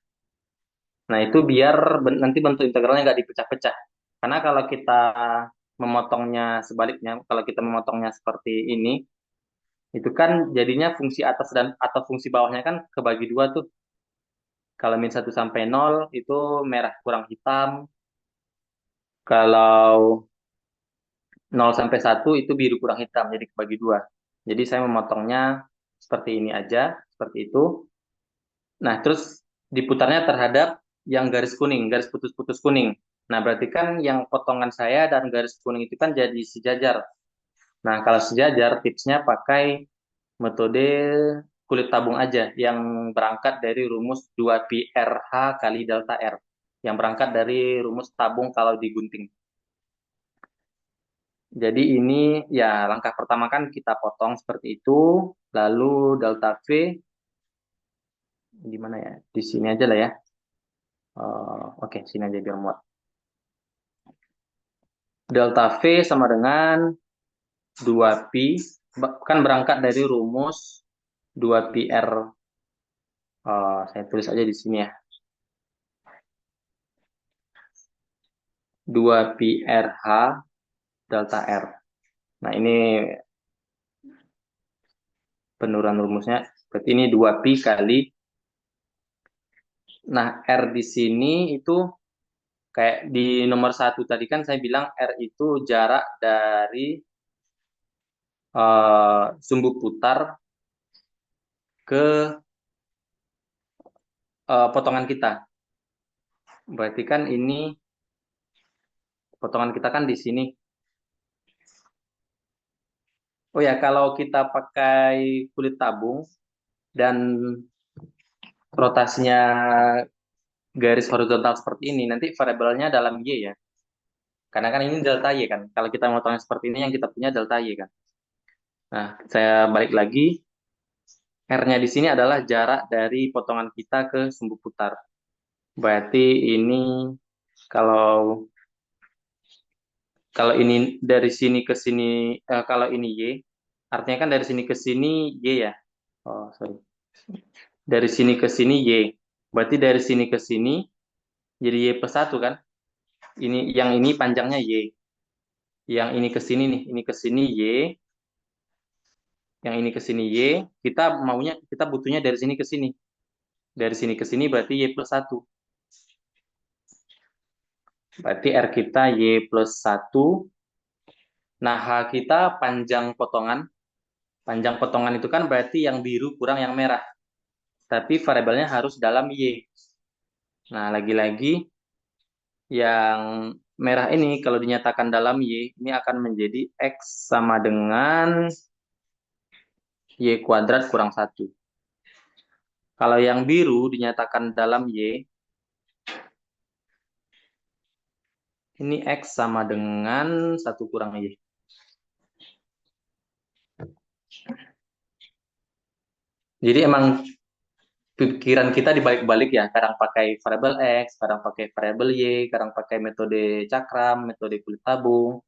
Nah, itu biar nanti bentuk integralnya nggak dipecah-pecah. Karena kalau kita memotongnya sebaliknya, kalau kita memotongnya seperti ini, itu kan jadinya fungsi atas dan atau fungsi bawahnya kan kebagi dua tuh. Kalau min 1 sampai 0 itu merah kurang hitam. Kalau 0 sampai 1 itu biru kurang hitam, jadi kebagi dua. Jadi saya memotongnya seperti ini aja, seperti itu. Nah, terus diputarnya terhadap yang garis kuning, garis putus-putus kuning. Nah, berarti kan yang potongan saya dan garis kuning itu kan jadi sejajar. Nah, kalau sejajar, tipsnya pakai metode kulit tabung aja, yang berangkat dari rumus 2pi RH kali delta R. Yang berangkat dari rumus tabung kalau digunting. Jadi ini ya langkah pertama kan kita potong seperti itu, lalu delta V di mana ya? Di sini aja lah ya. Oke, sini aja biar muat. Delta V sama dengan 2pi, kan berangkat dari rumus 2pi R. Saya tulis aja di sini ya. 2pi RH delta R. Nah, ini penurunan rumusnya. Berarti ini 2pi kali. Nah, R di sini itu kayak di nomor 1 tadi kan saya bilang R itu jarak dari sumbu putar ke potongan kita. Berarti kan ini Potongan kita kan di sini. Oh ya, kalau kita pakai kulit tabung dan rotasinya garis horizontal seperti ini, nanti variabelnya dalam Y ya. Karena kan ini delta Y kan. Kalau kita motongnya seperti ini, yang kita punya delta Y kan. Nah, saya balik lagi. R-nya di sini adalah jarak dari potongan kita ke sumbu putar. Berarti ini kalau kalau ini dari sini ke sini, kalau ini Y, artinya kan dari sini ke sini Y ya. Oh, sorry. Dari sini ke sini Y. Berarti dari sini ke sini jadi Y plus 1 kan? Yang ini panjangnya Y. Yang ini ke sini nih, ini ke sini Y, yang ini ke sini Y, kita butuhnya dari sini ke sini. Dari sini ke sini berarti Y plus 1. Berarti R kita Y plus 1. Nah, H kita panjang potongan. Panjang potongan itu kan berarti yang biru kurang yang merah. Tapi variabelnya harus dalam Y. Nah, lagi-lagi yang merah ini kalau dinyatakan dalam Y, ini akan menjadi X sama dengan Y kuadrat kurang 1. Kalau yang biru dinyatakan dalam Y, ini X sama dengan 1 kurang Y. Jadi emang pikiran kita dibalik-balik ya. Kadang pakai variabel X, kadang pakai variabel Y, kadang pakai metode cakram, metode kulit tabung.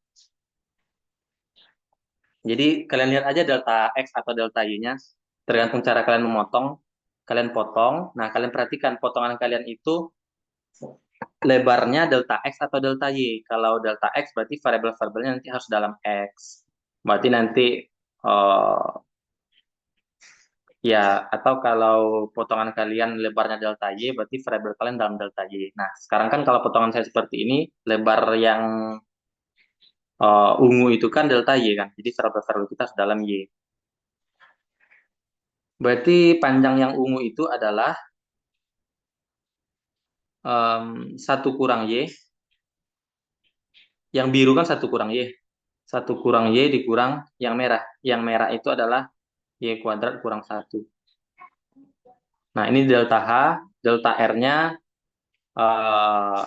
Jadi kalian lihat aja delta X atau delta Y-nya. Tergantung cara kalian memotong. Kalian potong. Nah, kalian perhatikan potongan kalian itu lebarnya delta X atau delta Y. Kalau delta X berarti variabel-variabelnya nanti harus dalam X. Berarti nanti eh, ya, atau kalau potongan kalian lebarnya delta Y, berarti variabel kalian dalam delta Y. Nah, sekarang kan kalau potongan saya seperti ini, lebar yang ungu itu kan delta Y kan. Jadi variabel-variabel kita harus dalam Y. Berarti panjang yang ungu itu adalah 1 kurang Y. Yang biru kan 1 kurang Y. 1 kurang Y dikurang yang merah. Yang merah itu adalah Y kuadrat kurang 1. Nah, ini delta H, delta R-nya eh,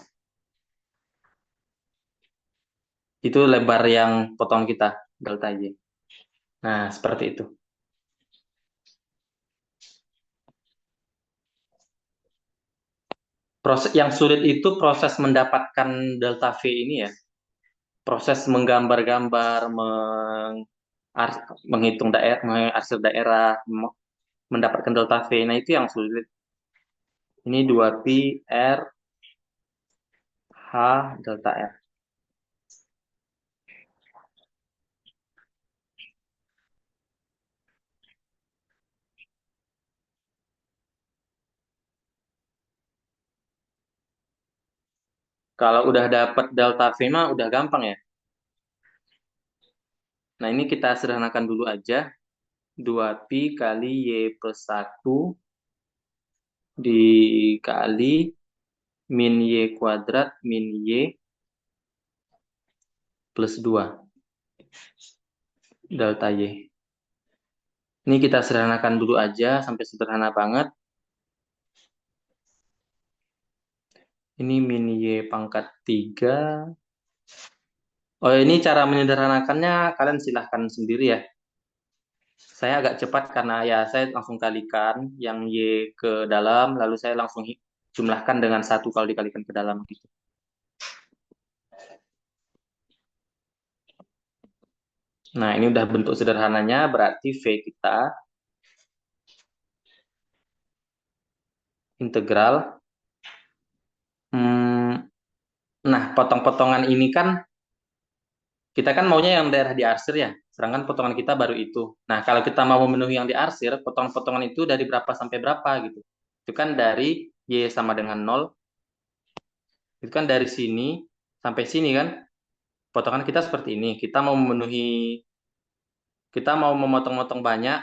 itu lebar yang potongan kita, delta Y. Nah, seperti itu. Proses yang sulit itu proses mendapatkan delta V ini ya. Proses menggambar-gambar, menghitung daerah, mengarsir daerah, mendapatkan delta V. Nah, itu yang sulit. Ini 2pi R H delta R. Kalau udah dapat delta V mah udah gampang ya. Nah, ini kita sederhanakan dulu aja. 2pi kali Y plus 1 dikali min Y kuadrat min Y plus 2 delta Y. Ini kita sederhanakan dulu aja sampai sederhana banget. Ini min Y pangkat 3. Oh, ini cara menyederhanakannya kalian silahkan sendiri ya. Saya agak cepat karena ya saya langsung kalikan yang Y ke dalam, lalu saya langsung jumlahkan dengan 1 kalau dikalikan ke dalam gitu. Nah, ini udah bentuk sederhananya, berarti V kita integral. Nah, potong-potongan ini kan kita kan maunya yang daerah diarsir ya, sedangkan potongan kita baru itu. Nah, kalau kita mau memenuhi yang diarsir, potongan-potongan itu dari berapa sampai berapa gitu. Itu kan dari Y sama dengan 0, itu kan dari sini sampai sini kan. Potongan kita seperti ini. Kita mau memotong-motong banyak,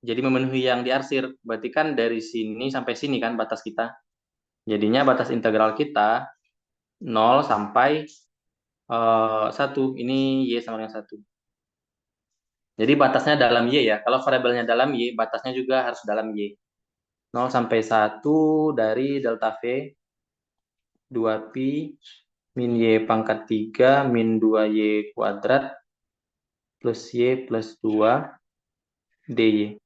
jadi memenuhi yang diarsir. Berarti kan dari sini sampai sini kan batas kita. Jadinya batas integral kita 0 sampai Satu, ini Y sama dengan satu. Jadi batasnya dalam Y ya. Kalau variabelnya dalam Y, batasnya juga harus dalam Y. 0 sampai 1 dari delta V 2pi min Y pangkat 3 min 2Y kuadrat plus Y plus 2 DY.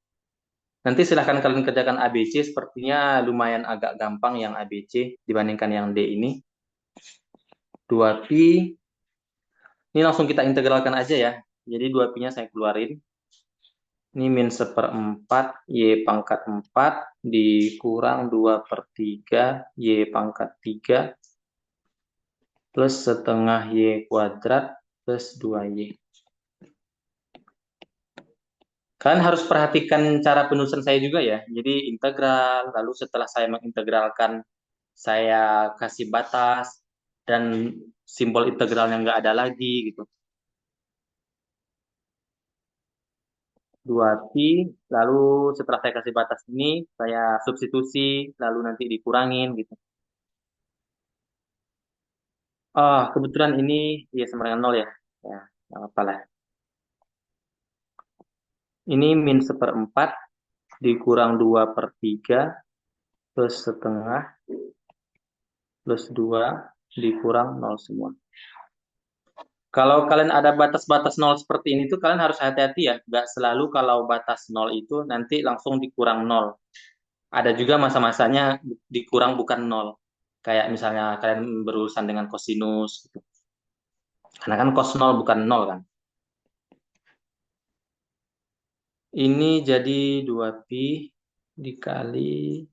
Nanti silahkan kalian kerjakan ABC, sepertinya lumayan agak gampang yang ABC dibandingkan yang D ini. 2pi, ini langsung kita integralkan aja ya. Jadi 2pi-nya saya keluarin. Ini min 1/4 Y pangkat 4 dikurang 2/3 Y pangkat 3 plus setengah Y kuadrat plus 2Y. Kalian harus perhatikan cara penulisan saya juga ya. Jadi integral, lalu setelah saya mengintegralkan, saya kasih batas, dan simbol integralnya nggak ada lagi gitu. 2pi, lalu setelah saya kasih batas ini, saya substitusi, lalu nanti dikurangin gitu. Kebetulan ini ya sama dengan 0 ya. Ya, nggak apa-apa lah. Ini min 1/4 dikurang 2/3 plus setengah plus 2 dikurang 0 semua. Kalau kalian ada batas-batas 0 seperti ini tuh kalian harus hati-hati ya. Nggak selalu kalau batas 0 itu nanti langsung dikurang 0. Ada juga masa-masanya dikurang bukan 0. Kayak misalnya kalian berurusan dengan kosinus gitu. Karena kan cos 0 bukan 0 kan. Ini jadi 2pi dikali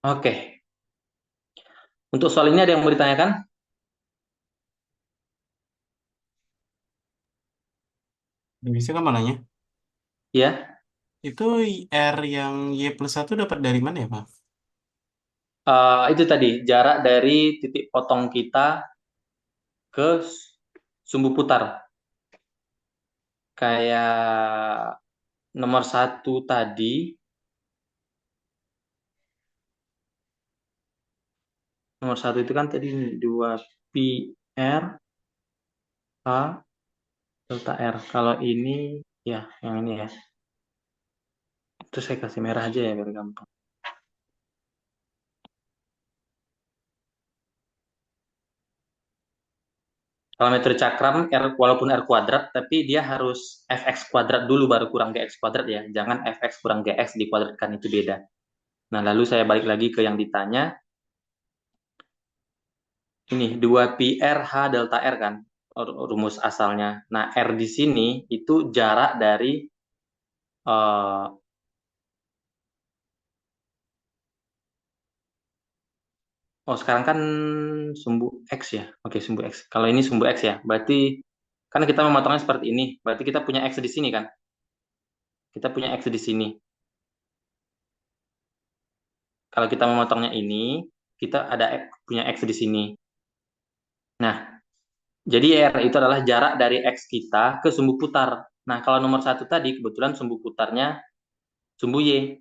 Oke. Untuk soal ini ada yang mau ditanyakan? Bisa kan mananya? Ya. Itu R yang Y+1 dapat dari mana ya, Pak? Itu tadi jarak dari titik potong kita ke sumbu putar. Kayak nomor satu tadi, nomor satu itu kan tadi 2pi R A delta R. Kalau ini ya yang ini ya. Itu saya kasih merah aja ya biar gampang. Kalau metode cakram R, walaupun R kuadrat, tapi dia harus fx kuadrat dulu baru kurang gx kuadrat ya. Jangan fx kurang gx dikuadratkan, itu beda. Nah, lalu saya balik lagi ke yang ditanya. Ini 2pi R H delta R kan rumus asalnya. Nah, R di sini itu jarak dari eh, sekarang kan sumbu X ya. Oke, sumbu X. Kalau ini sumbu X ya, berarti kan kita memotongnya seperti ini. Berarti kita punya X di sini kan? Kita punya X di sini. Kalau kita memotongnya ini, kita ada punya X di sini. Nah, jadi R itu adalah jarak dari X kita ke sumbu putar. Nah, kalau nomor satu tadi, kebetulan sumbu putarnya sumbu Y.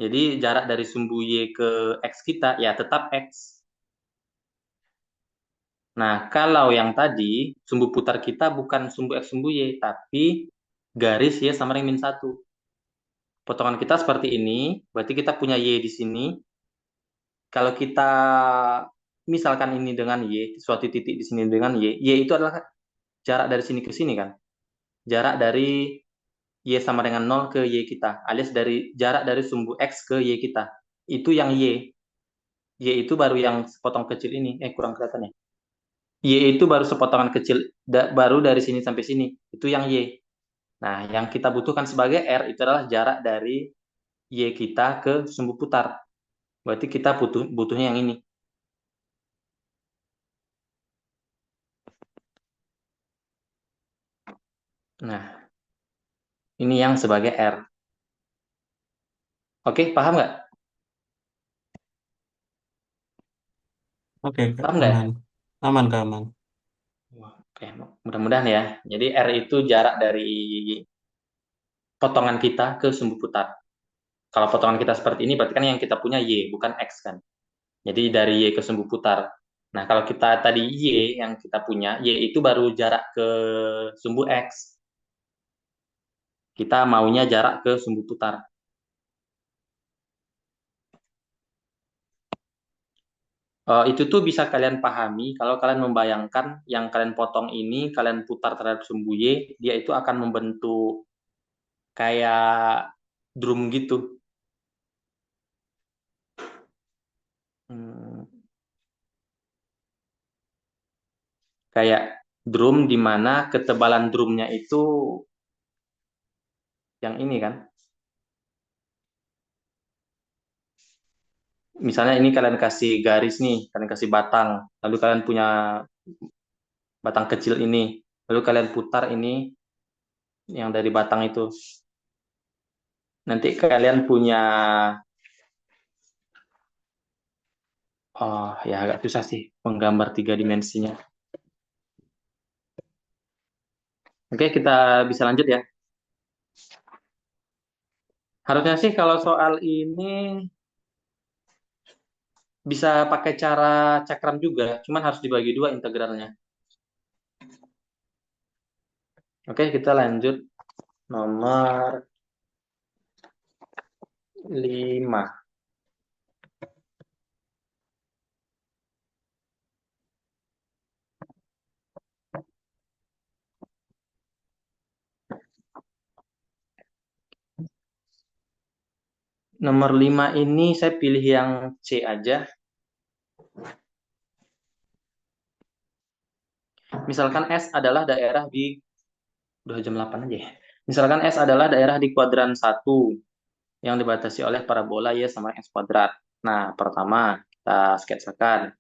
Jadi jarak dari sumbu Y ke X kita, ya tetap X. Nah, kalau yang tadi, sumbu putar kita bukan sumbu X sumbu Y, tapi garis Y sama dengan min 1. Potongan kita seperti ini, berarti kita punya Y di sini. Kalau kita misalkan ini dengan Y, suatu titik di sini dengan Y itu adalah jarak dari sini ke sini kan. Jarak dari Y sama dengan 0 ke Y kita, alias dari jarak dari sumbu X ke Y kita. Itu yang Y. Y itu baru yang sepotong kecil ini. Kurang kelihatan ya. Y itu baru sepotongan kecil, baru dari sini sampai sini. Itu yang Y. Nah, yang kita butuhkan sebagai R itu adalah jarak dari Y kita ke sumbu putar. Berarti kita butuhnya yang ini. Nah, ini yang sebagai R. Oke, paham nggak? Oke, Kak, Paham nggak? aman. Aman, Kak, aman. Oke. Oke, mudah-mudahan ya. Jadi R itu jarak dari potongan kita ke sumbu putar. Kalau potongan kita seperti ini, berarti kan yang kita punya Y, bukan X kan. Jadi dari Y ke sumbu putar. Nah, kalau kita tadi Y yang kita punya, Y itu baru jarak ke sumbu X. Kita maunya jarak ke sumbu putar. Itu tuh bisa kalian pahami kalau kalian membayangkan yang kalian potong ini, kalian putar terhadap sumbu Y, dia itu akan membentuk kayak drum gitu. Hmm, kayak drum di mana ketebalan drumnya itu yang ini kan. Misalnya ini kalian kasih garis nih, kalian kasih batang, lalu kalian punya batang kecil ini, lalu kalian putar ini yang dari batang itu. Nanti kalian punya, oh ya agak susah sih menggambar tiga dimensinya. Oke, kita bisa lanjut ya. Harusnya sih kalau soal ini bisa pakai cara cakram juga, cuman harus dibagi dua integralnya. Oke, kita lanjut nomor 5. Nomor 5 ini saya pilih yang C aja. Misalkan S adalah daerah di, udah jam 8 aja ya. Misalkan S adalah daerah di kuadran 1 yang dibatasi oleh parabola Y sama X kuadrat. Nah, pertama kita sketsakan.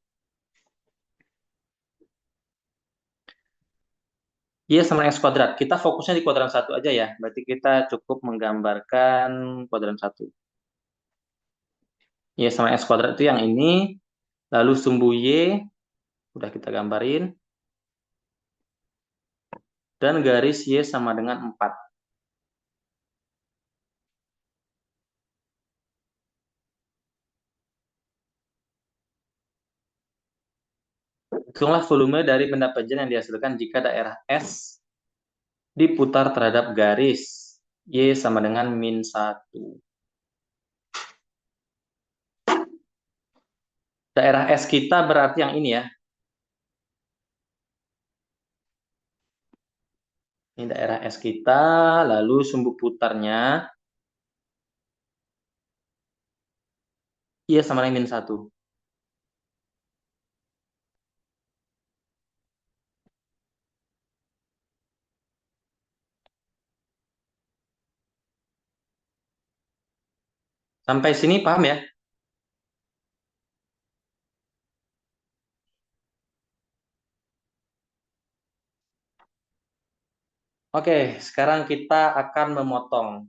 Y sama X kuadrat. Kita fokusnya di kuadran 1 aja ya. Berarti kita cukup menggambarkan kuadran 1. Y sama X kuadrat itu yang ini. Lalu sumbu Y, udah kita gambarin. Dan garis Y sama dengan 4. Hitunglah volume dari benda penjen yang dihasilkan jika daerah S diputar terhadap garis Y sama dengan -1. Daerah S kita berarti yang ini ya. Ini daerah S kita, lalu sumbu putarnya Y sama dengan -1. Sampai sini paham ya? Oke, sekarang kita akan memotong.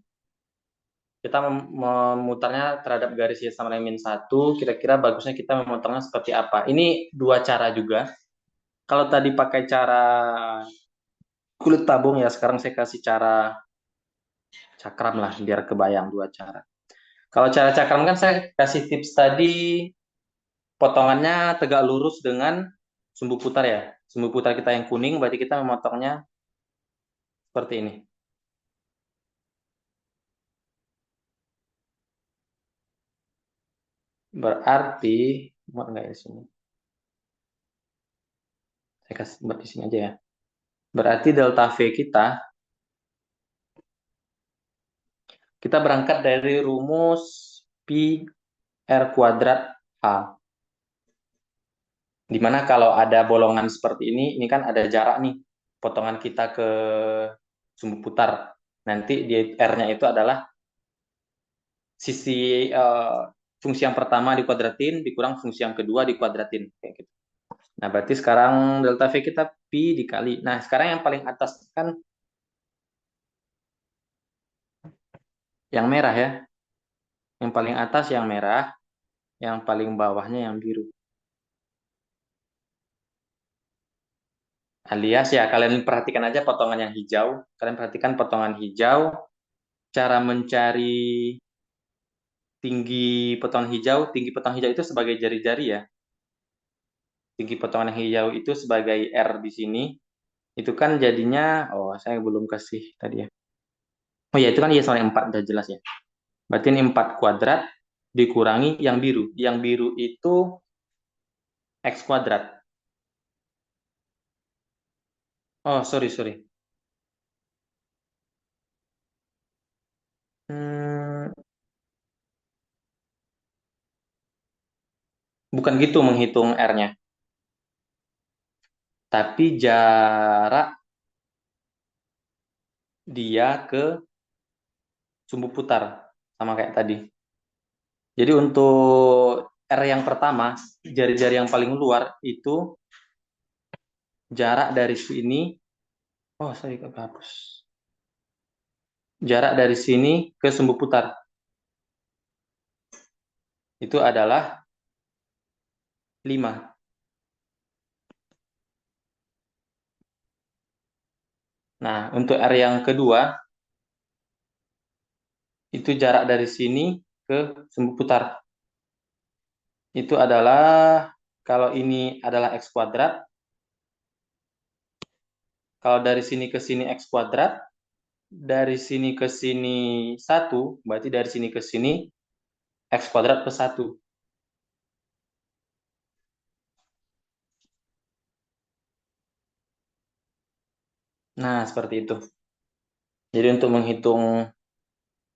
Kita memutarnya terhadap garis Y sama dengan -1. Kira-kira bagusnya kita memotongnya seperti apa? Ini dua cara juga. Kalau tadi pakai cara kulit tabung ya, sekarang saya kasih cara cakram lah, biar kebayang dua cara. Kalau cara cakram kan saya kasih tips tadi, potongannya tegak lurus dengan sumbu putar ya. Sumbu putar kita yang kuning, berarti kita memotongnya seperti ini. Berarti, muat nggak ya di sini? Saya kasih buat di sini aja ya. Berarti delta V kita berangkat dari rumus pi R kuadrat A. Dimana kalau ada bolongan seperti ini kan ada jarak nih, potongan kita ke sumbu putar. Nanti di R-nya itu adalah sisi fungsi yang pertama dikuadratin, dikurang fungsi yang kedua dikuadratin. Kayak gitu. Nah, berarti sekarang delta V kita pi dikali. Nah, sekarang yang paling atas kan yang merah ya. Yang paling atas yang merah, yang paling bawahnya yang biru. Alias ya kalian perhatikan aja potongan yang hijau. Kalian perhatikan potongan hijau. Cara mencari tinggi potongan hijau itu sebagai jari-jari ya. Tinggi potongan yang hijau itu sebagai R di sini. Itu kan jadinya, oh saya belum kasih tadi ya. Oh ya itu kan ya soalnya 4 udah jelas ya. Berarti ini 4 kuadrat dikurangi yang biru. Yang biru itu X kuadrat. Oh sorry sorry. Hmm, bukan gitu menghitung R-nya. Tapi jarak dia ke sumbu putar. Sama kayak tadi. Jadi untuk R yang pertama, jari-jari yang paling luar itu jarak dari sini, oh sorry kehapus. Jarak dari sini ke sumbu putar itu adalah 5. Nah, untuk R yang kedua, itu jarak dari sini ke sumbu putar. Itu adalah, kalau ini adalah X kuadrat, kalau dari sini ke sini X kuadrat, dari sini ke sini 1, berarti dari sini ke sini X kuadrat plus 1. Nah, seperti itu. Jadi untuk menghitung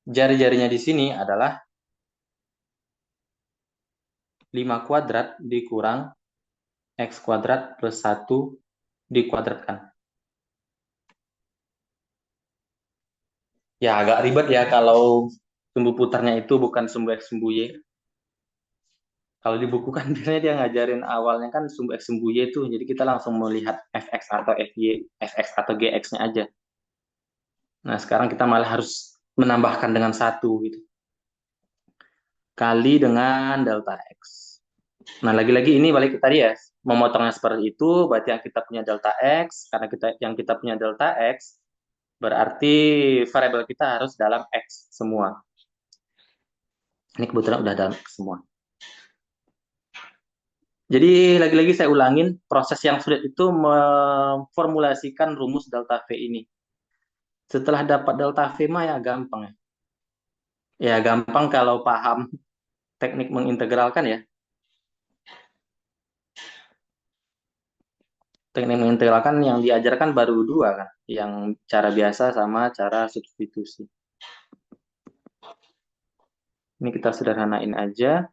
jari-jarinya di sini adalah 5 kuadrat dikurang X kuadrat plus 1 dikuadratkan. Ya, agak ribet ya kalau sumbu putarnya itu bukan sumbu X sumbu Y. Kalau di buku kan biasanya dia ngajarin awalnya kan sumbu X sumbu Y itu. Jadi kita langsung melihat Fx atau Fy, Fx atau Gx-nya aja. Nah, sekarang kita malah harus menambahkan dengan 1 gitu. Kali dengan delta X. Nah, lagi-lagi ini balik ke tadi ya. Memotongnya seperti itu, berarti yang kita punya delta X. Karena kita punya delta X, berarti variabel kita harus dalam X semua. Ini kebetulan udah dalam X semua. Jadi lagi-lagi saya ulangin, proses yang sulit itu memformulasikan rumus delta V ini. Setelah dapat delta V mah ya gampang ya. Ya gampang kalau paham teknik mengintegralkan ya. Teknik mengintegralkan yang diajarkan baru 2 kan. Yang cara biasa sama cara substitusi. Ini kita sederhanain aja.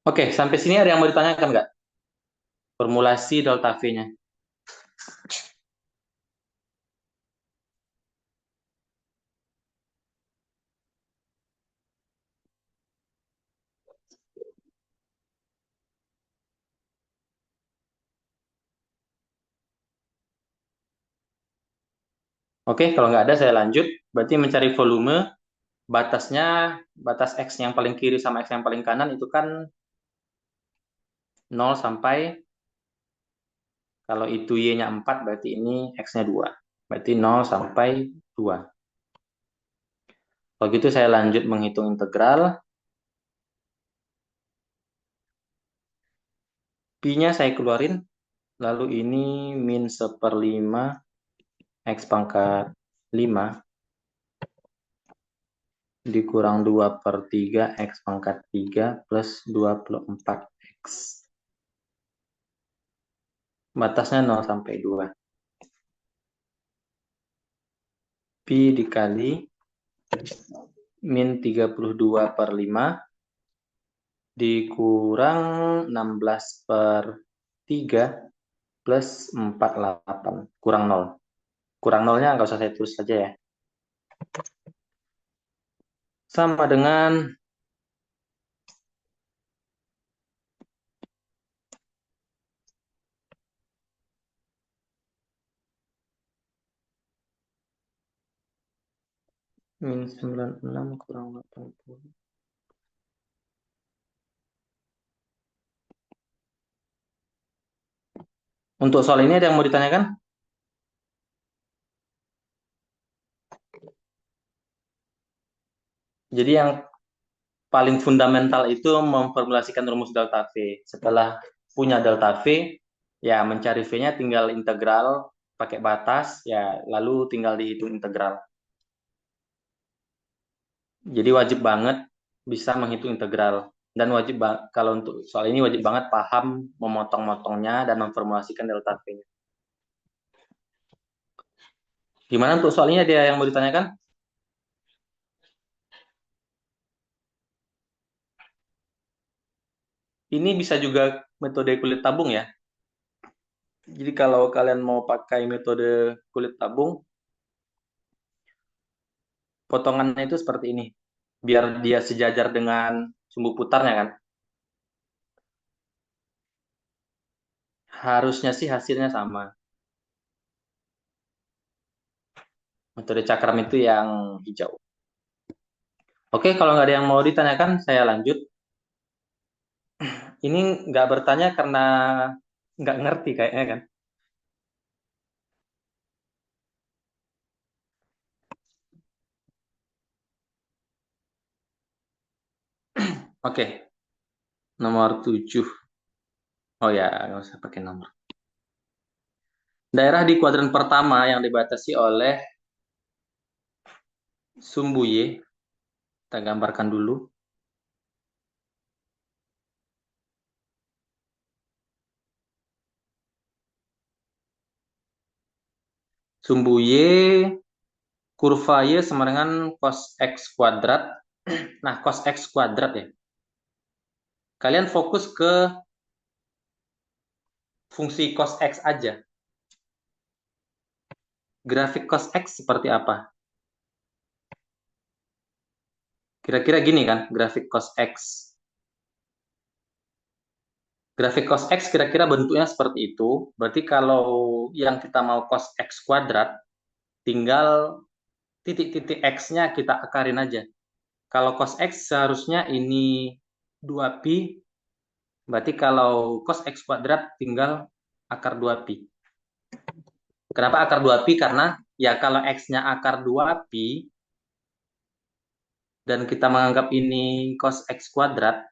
Oke, sampai sini ada yang mau ditanyakan nggak? Formulasi delta V-nya. Oke, kalau nggak ada saya lanjut. Berarti mencari volume, batasnya, batas X yang paling kiri sama X yang paling kanan itu kan 0 sampai, kalau itu Y-nya 4, berarti ini X-nya 2. Berarti 0 sampai 2. Kalau gitu saya lanjut menghitung integral. Pi-nya saya keluarin. Lalu ini min 1/5 X pangkat 5 dikurang 2/3 X pangkat 3 plus 24X. Batasnya 0 sampai 2. Pi dikali min 32/5 dikurang 16/3 plus 48. Kurang 0. Kurang 0-nya nggak usah saya tulis saja ya. sama dengan min 96 kurang 80. Untuk soal ini ada yang mau ditanyakan? Jadi yang paling fundamental itu memformulasikan rumus delta V. Setelah punya delta V, ya mencari V-nya tinggal integral pakai batas, ya lalu tinggal dihitung integral. Jadi wajib banget bisa menghitung integral. Dan kalau untuk soal ini wajib banget paham memotong-motongnya dan memformulasikan delta V-nya. Gimana untuk soal ini, ada yang mau ditanyakan? Ini bisa juga metode kulit tabung ya. Jadi kalau kalian mau pakai metode kulit tabung, potongannya itu seperti ini. Biar dia sejajar dengan sumbu putarnya kan. Harusnya sih hasilnya sama. Metode cakram itu yang hijau. Oke, kalau nggak ada yang mau ditanyakan, saya lanjut. Ini nggak bertanya karena nggak ngerti kayaknya kan. Oke, nomor 7. Oh ya, nggak usah pakai nomor. Daerah di kuadran pertama yang dibatasi oleh sumbu Y, kita gambarkan dulu. Sumbu Y, kurva Y sama dengan cos X kuadrat. Nah, cos X kuadrat ya. Kalian fokus ke fungsi cos X aja. Grafik cos X seperti apa? Kira-kira gini kan, grafik cos X. Grafik cos X kira-kira bentuknya seperti itu. Berarti kalau yang kita mau cos X kuadrat, tinggal titik-titik X-nya kita akarin aja. Kalau cos X seharusnya ini 2pi, berarti kalau cos X kuadrat tinggal akar 2pi. Kenapa akar 2pi? Karena ya kalau X-nya akar 2pi, dan kita menganggap ini cos X kuadrat,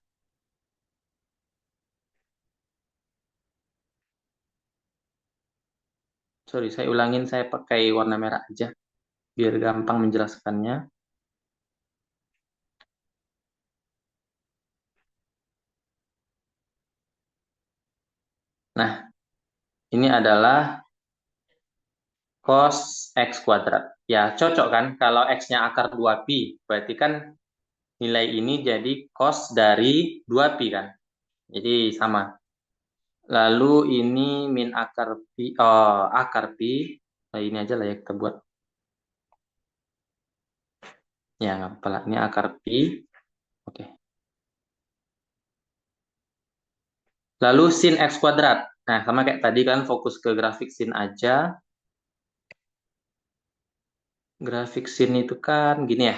sorry, saya ulangin, saya pakai warna merah aja, biar gampang menjelaskannya. Nah, ini adalah cos X kuadrat. Ya, cocok kan? Kalau X-nya akar 2pi, berarti kan nilai ini jadi cos dari 2pi kan? Jadi sama. Lalu ini min akar pi, oh, akar pi. Nah, ini aja lah ya kita buat. Ya, nggak apa-apa lah. Ini akar pi. Oke. Lalu sin X kuadrat. Nah, sama kayak tadi kan, fokus ke grafik sin aja. Grafik sin itu kan gini ya.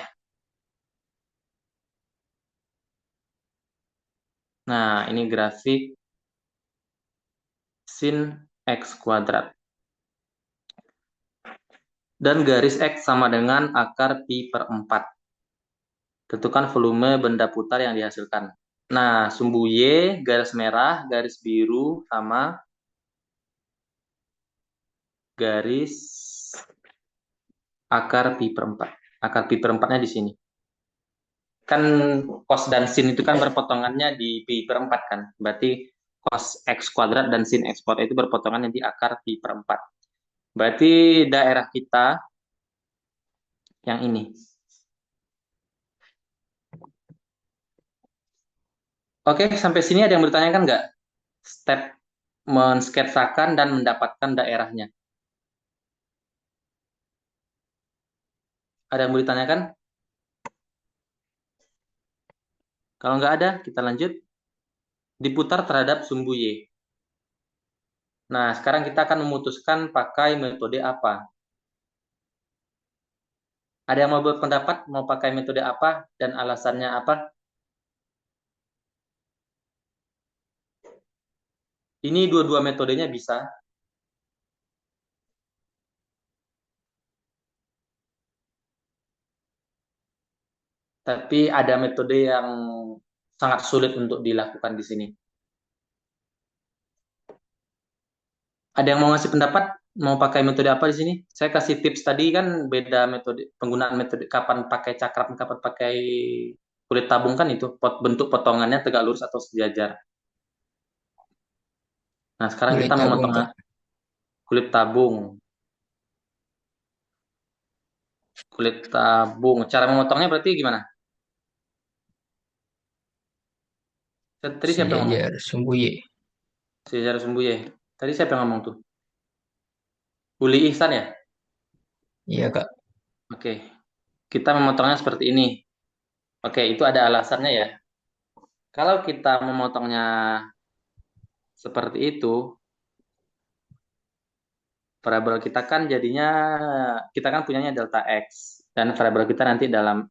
Nah, ini grafik sin X kuadrat. Dan garis X sama dengan akar pi per 4. Tentukan volume benda putar yang dihasilkan. Nah, sumbu Y, garis merah, garis biru, sama garis akar pi per 4. Akar pi per 4-nya di sini. Kan cos dan sin itu kan berpotongannya di pi per 4 kan. Berarti cos X kuadrat dan sin X kuadrat itu berpotongannya di akar pi per 4. Berarti daerah kita yang ini. Oke, sampai sini ada yang bertanyakan nggak? Step mensketsakan dan mendapatkan daerahnya. Ada yang mau ditanyakan? Kalau nggak ada, kita lanjut. Diputar terhadap sumbu Y. Nah, sekarang kita akan memutuskan pakai metode apa. Ada yang mau berpendapat mau pakai metode apa dan alasannya apa? Ini dua-dua metodenya bisa. Tapi ada metode yang sangat sulit untuk dilakukan di sini. Ada yang mau ngasih pendapat? Mau pakai metode apa di sini? Saya kasih tips tadi kan beda metode penggunaan metode kapan pakai cakram, kapan pakai kulit tabung kan itu bentuk potongannya tegak lurus atau sejajar. Nah, sekarang Kulit kita tabung, memotong Kak. kulit tabung. Kulit tabung. Cara memotongnya berarti gimana? Tadi siapa yang ngomong? Sejajar sumbu Y. Sejajar sumbu ya. Tadi siapa yang ngomong tuh? Uli Ihsan ya? Iya, Kak. Oke. Kita memotongnya seperti ini. Oke, itu ada alasannya ya. Kalau kita memotongnya seperti itu, variabel kita kan jadinya kita kan punyanya delta x dan variabel kita nanti dalam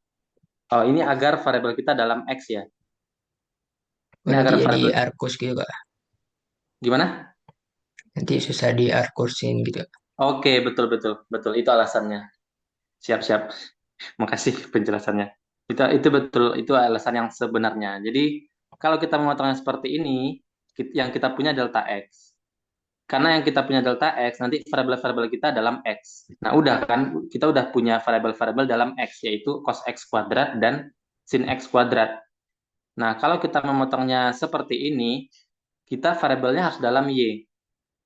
ini agar variabel kita dalam x ya. Oh, Ini nanti agar jadi variabel arkus gitu, Kak. gimana? Nanti susah di arkusin gitu. Oke, betul betul betul itu alasannya. Siap-siap. Makasih penjelasannya. Itu betul, itu alasan yang sebenarnya. Jadi, kalau kita memotongnya seperti ini, yang kita punya delta x. Karena yang kita punya delta x, nanti variabel-variabel kita dalam x. Nah, udah kan, kita udah punya variabel-variabel dalam x, yaitu cos x kuadrat dan sin x kuadrat. Nah, kalau kita memotongnya seperti ini, kita variabelnya harus dalam y.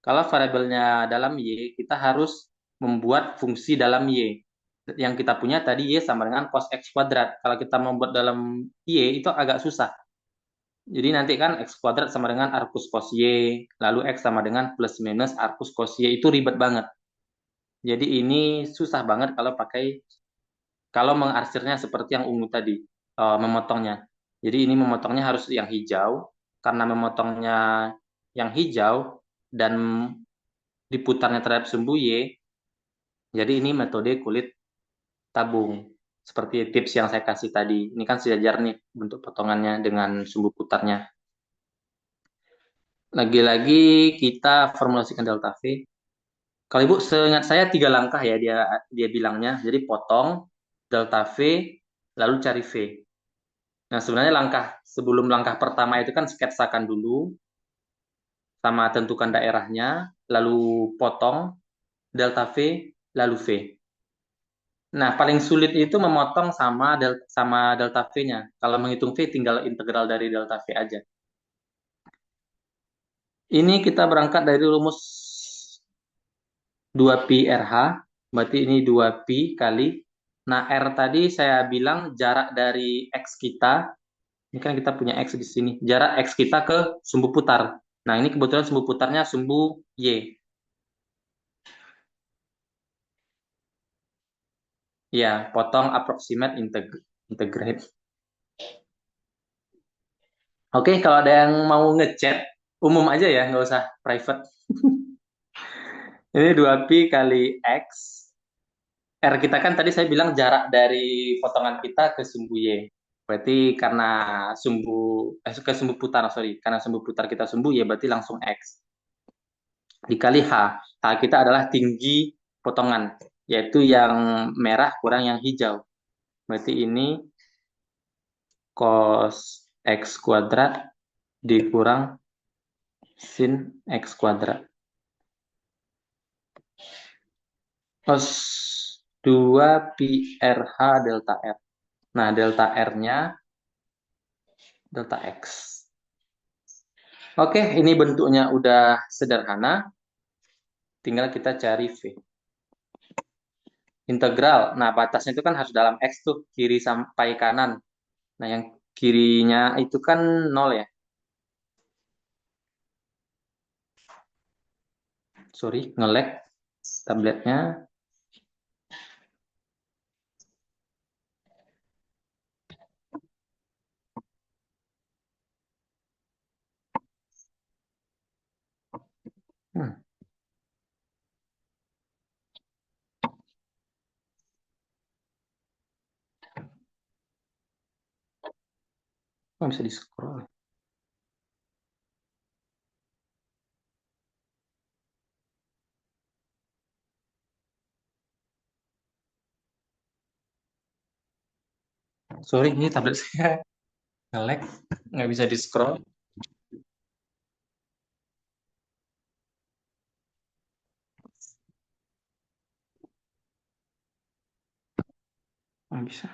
Kalau variabelnya dalam y, kita harus membuat fungsi dalam y. Yang kita punya tadi y sama dengan cos x kuadrat. Kalau kita membuat dalam y itu agak susah. Jadi nanti kan x kuadrat sama dengan arcus cos y, lalu x sama dengan plus minus arcus cos y, itu ribet banget. Jadi ini susah banget kalau mengarsirnya seperti yang ungu tadi, memotongnya. Jadi ini memotongnya harus yang hijau, karena memotongnya yang hijau dan diputarnya terhadap sumbu Y, jadi ini metode kulit tabung. Seperti tips yang saya kasih tadi. Ini kan sejajar nih bentuk potongannya dengan sumbu putarnya. Lagi-lagi kita formulasikan delta V. Kalau Ibu seingat saya 3 langkah ya dia bilangnya. Jadi potong, delta V, lalu cari V. Nah, sebenarnya sebelum langkah pertama itu kan sketsakan dulu, sama tentukan daerahnya, lalu potong, delta V, lalu V. Nah, paling sulit itu memotong sama delta V-nya. Kalau menghitung V, tinggal integral dari delta V aja. Ini kita berangkat dari rumus 2pi RH, berarti ini 2pi kali. Nah, R tadi saya bilang jarak dari X kita, ini kan kita punya X di sini, jarak X kita ke sumbu putar. Nah, ini kebetulan sumbu putarnya sumbu Y. Ya, potong approximate integrate. Oke, kalau ada yang mau ngechat, umum aja ya, nggak usah private. Ini 2pi kali X. R kita kan tadi saya bilang jarak dari potongan kita ke sumbu Y. Berarti karena ke sumbu putar, sorry. Karena sumbu putar kita sumbu Y, berarti langsung X. Dikali H. H kita adalah tinggi potongan, yaitu yang merah kurang yang hijau. Berarti ini cos X kuadrat dikurang sin X kuadrat. Cos 2pi RH delta R. Nah, delta R-nya delta X. Oke, ini bentuknya udah sederhana. Tinggal kita cari V. Integral. Nah, batasnya itu kan harus dalam X tuh, kiri sampai kanan. Nah, yang kirinya itu kan 0 ya. Sorry, nge-lag tabletnya. Nggak bisa di-scroll. Sorry, ini tablet saya nge-lag, nggak bisa di-scroll. Nggak bisa.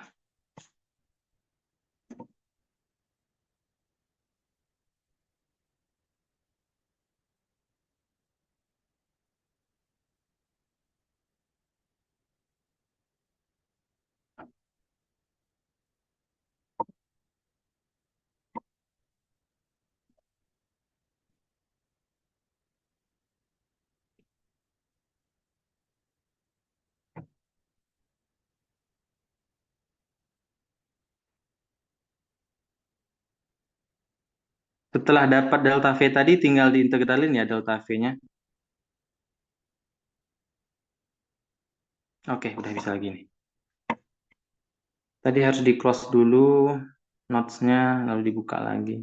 Setelah dapat delta V tadi, tinggal diintegralin ya delta V-nya. Oke, udah bisa lagi nih. Tadi harus di-close dulu notes-nya, lalu dibuka lagi.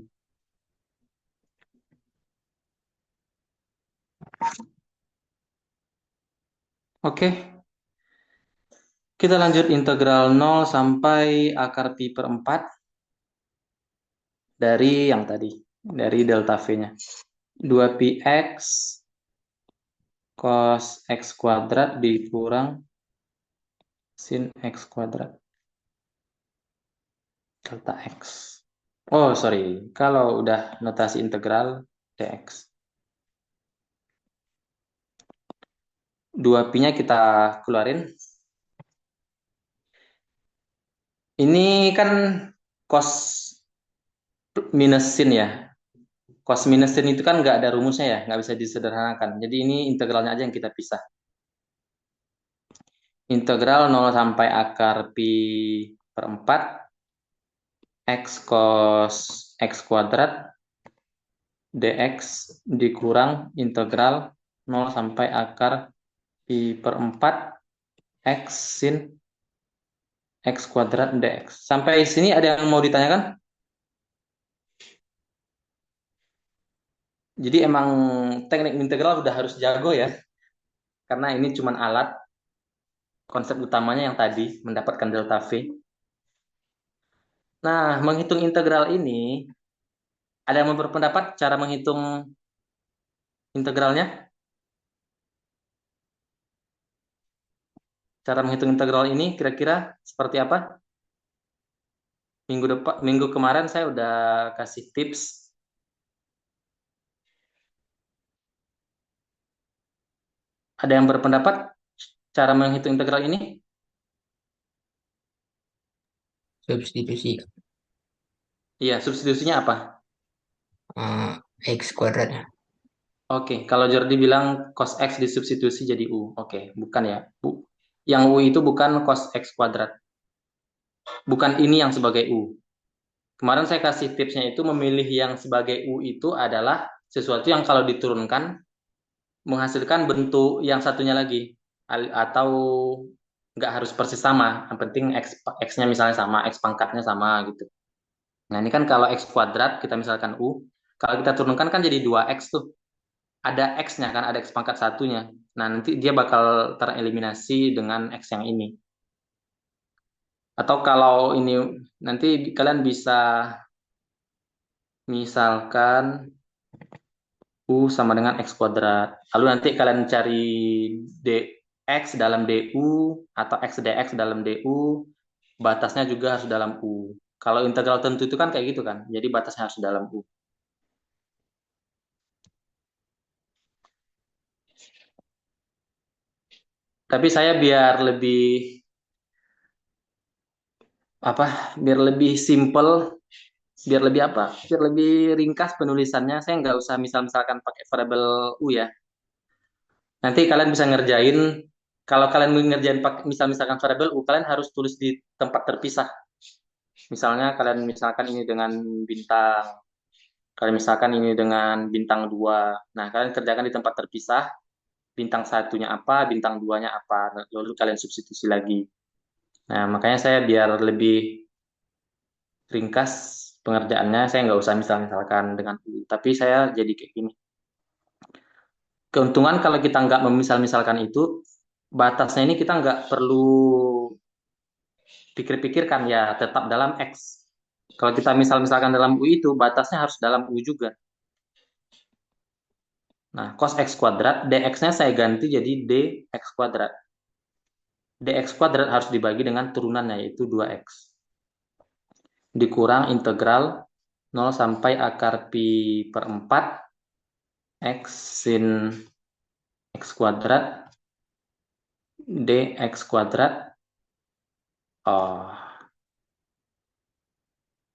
Oke, kita lanjut integral 0 sampai akar pi per 4 dari yang tadi, dari delta V-nya. 2πx cos x kuadrat dikurang sin x kuadrat delta x. Oh, sorry. Kalau udah notasi integral, dx. 2pi-nya kita keluarin. Ini kan cos minus sin ya. Cos minus sin itu kan nggak ada rumusnya ya, nggak bisa disederhanakan. Jadi ini integralnya aja yang kita pisah. Integral 0 sampai akar pi per 4 x cos x kuadrat dx dikurang integral 0 sampai akar pi per 4 x sin x kuadrat dx. Sampai sini ada yang mau ditanyakan? Jadi emang teknik integral udah harus jago ya, karena ini cuma alat. Konsep utamanya yang tadi, mendapatkan delta V. Nah, menghitung integral ini, ada yang berpendapat cara menghitung integralnya? Cara menghitung integral ini kira-kira seperti apa? Minggu kemarin saya udah kasih tips. Ada yang berpendapat cara menghitung integral ini? Substitusi Iya, substitusinya apa? x kuadrat. Oke, kalau Jordi bilang cos X disubstitusi jadi U. Oke, bukan ya. Yang U itu bukan cos X kuadrat. Bukan ini yang sebagai U. Kemarin saya kasih tipsnya itu memilih yang sebagai U itu adalah sesuatu yang kalau diturunkan menghasilkan bentuk yang satunya lagi. Atau nggak harus persis sama. Yang penting X-nya misalnya sama, X pangkatnya sama gitu. Nah ini kan kalau X kuadrat kita misalkan U. Kalau kita turunkan kan jadi 2X tuh. Ada X-nya kan, ada X pangkat satunya. Nah, nanti dia bakal tereliminasi dengan X yang ini. Atau kalau ini, nanti kalian bisa misalkan U sama dengan X kuadrat. Lalu nanti kalian cari dx dalam du, atau x dx dalam du, batasnya juga harus dalam U. Kalau integral tentu itu kan kayak gitu kan, jadi batasnya harus dalam U. Tapi saya biar lebih biar lebih simple, biar lebih biar lebih ringkas penulisannya, saya nggak usah misalkan pakai variabel u ya. Nanti kalian bisa ngerjain, kalau kalian ngerjain pakai misalkan variabel u, kalian harus tulis di tempat terpisah. Misalnya kalian misalkan ini dengan bintang, kalian misalkan ini dengan bintang 2. Nah, kalian kerjakan di tempat terpisah, bintang satunya apa, bintang duanya apa, lalu kalian substitusi lagi. Nah, makanya saya biar lebih ringkas pengerjaannya saya nggak usah misalkan dengan U, tapi saya jadi kayak gini. Keuntungan kalau kita nggak memisal-misalkan itu, batasnya ini kita nggak perlu pikir-pikirkan, ya tetap dalam X. Kalau kita misalkan dalam U itu, batasnya harus dalam U juga. Nah, cos X kuadrat, dx-nya saya ganti jadi dx kuadrat. Dx kuadrat harus dibagi dengan turunannya, yaitu 2x. Dikurang integral 0 sampai akar pi per 4 x sin x kuadrat dx kuadrat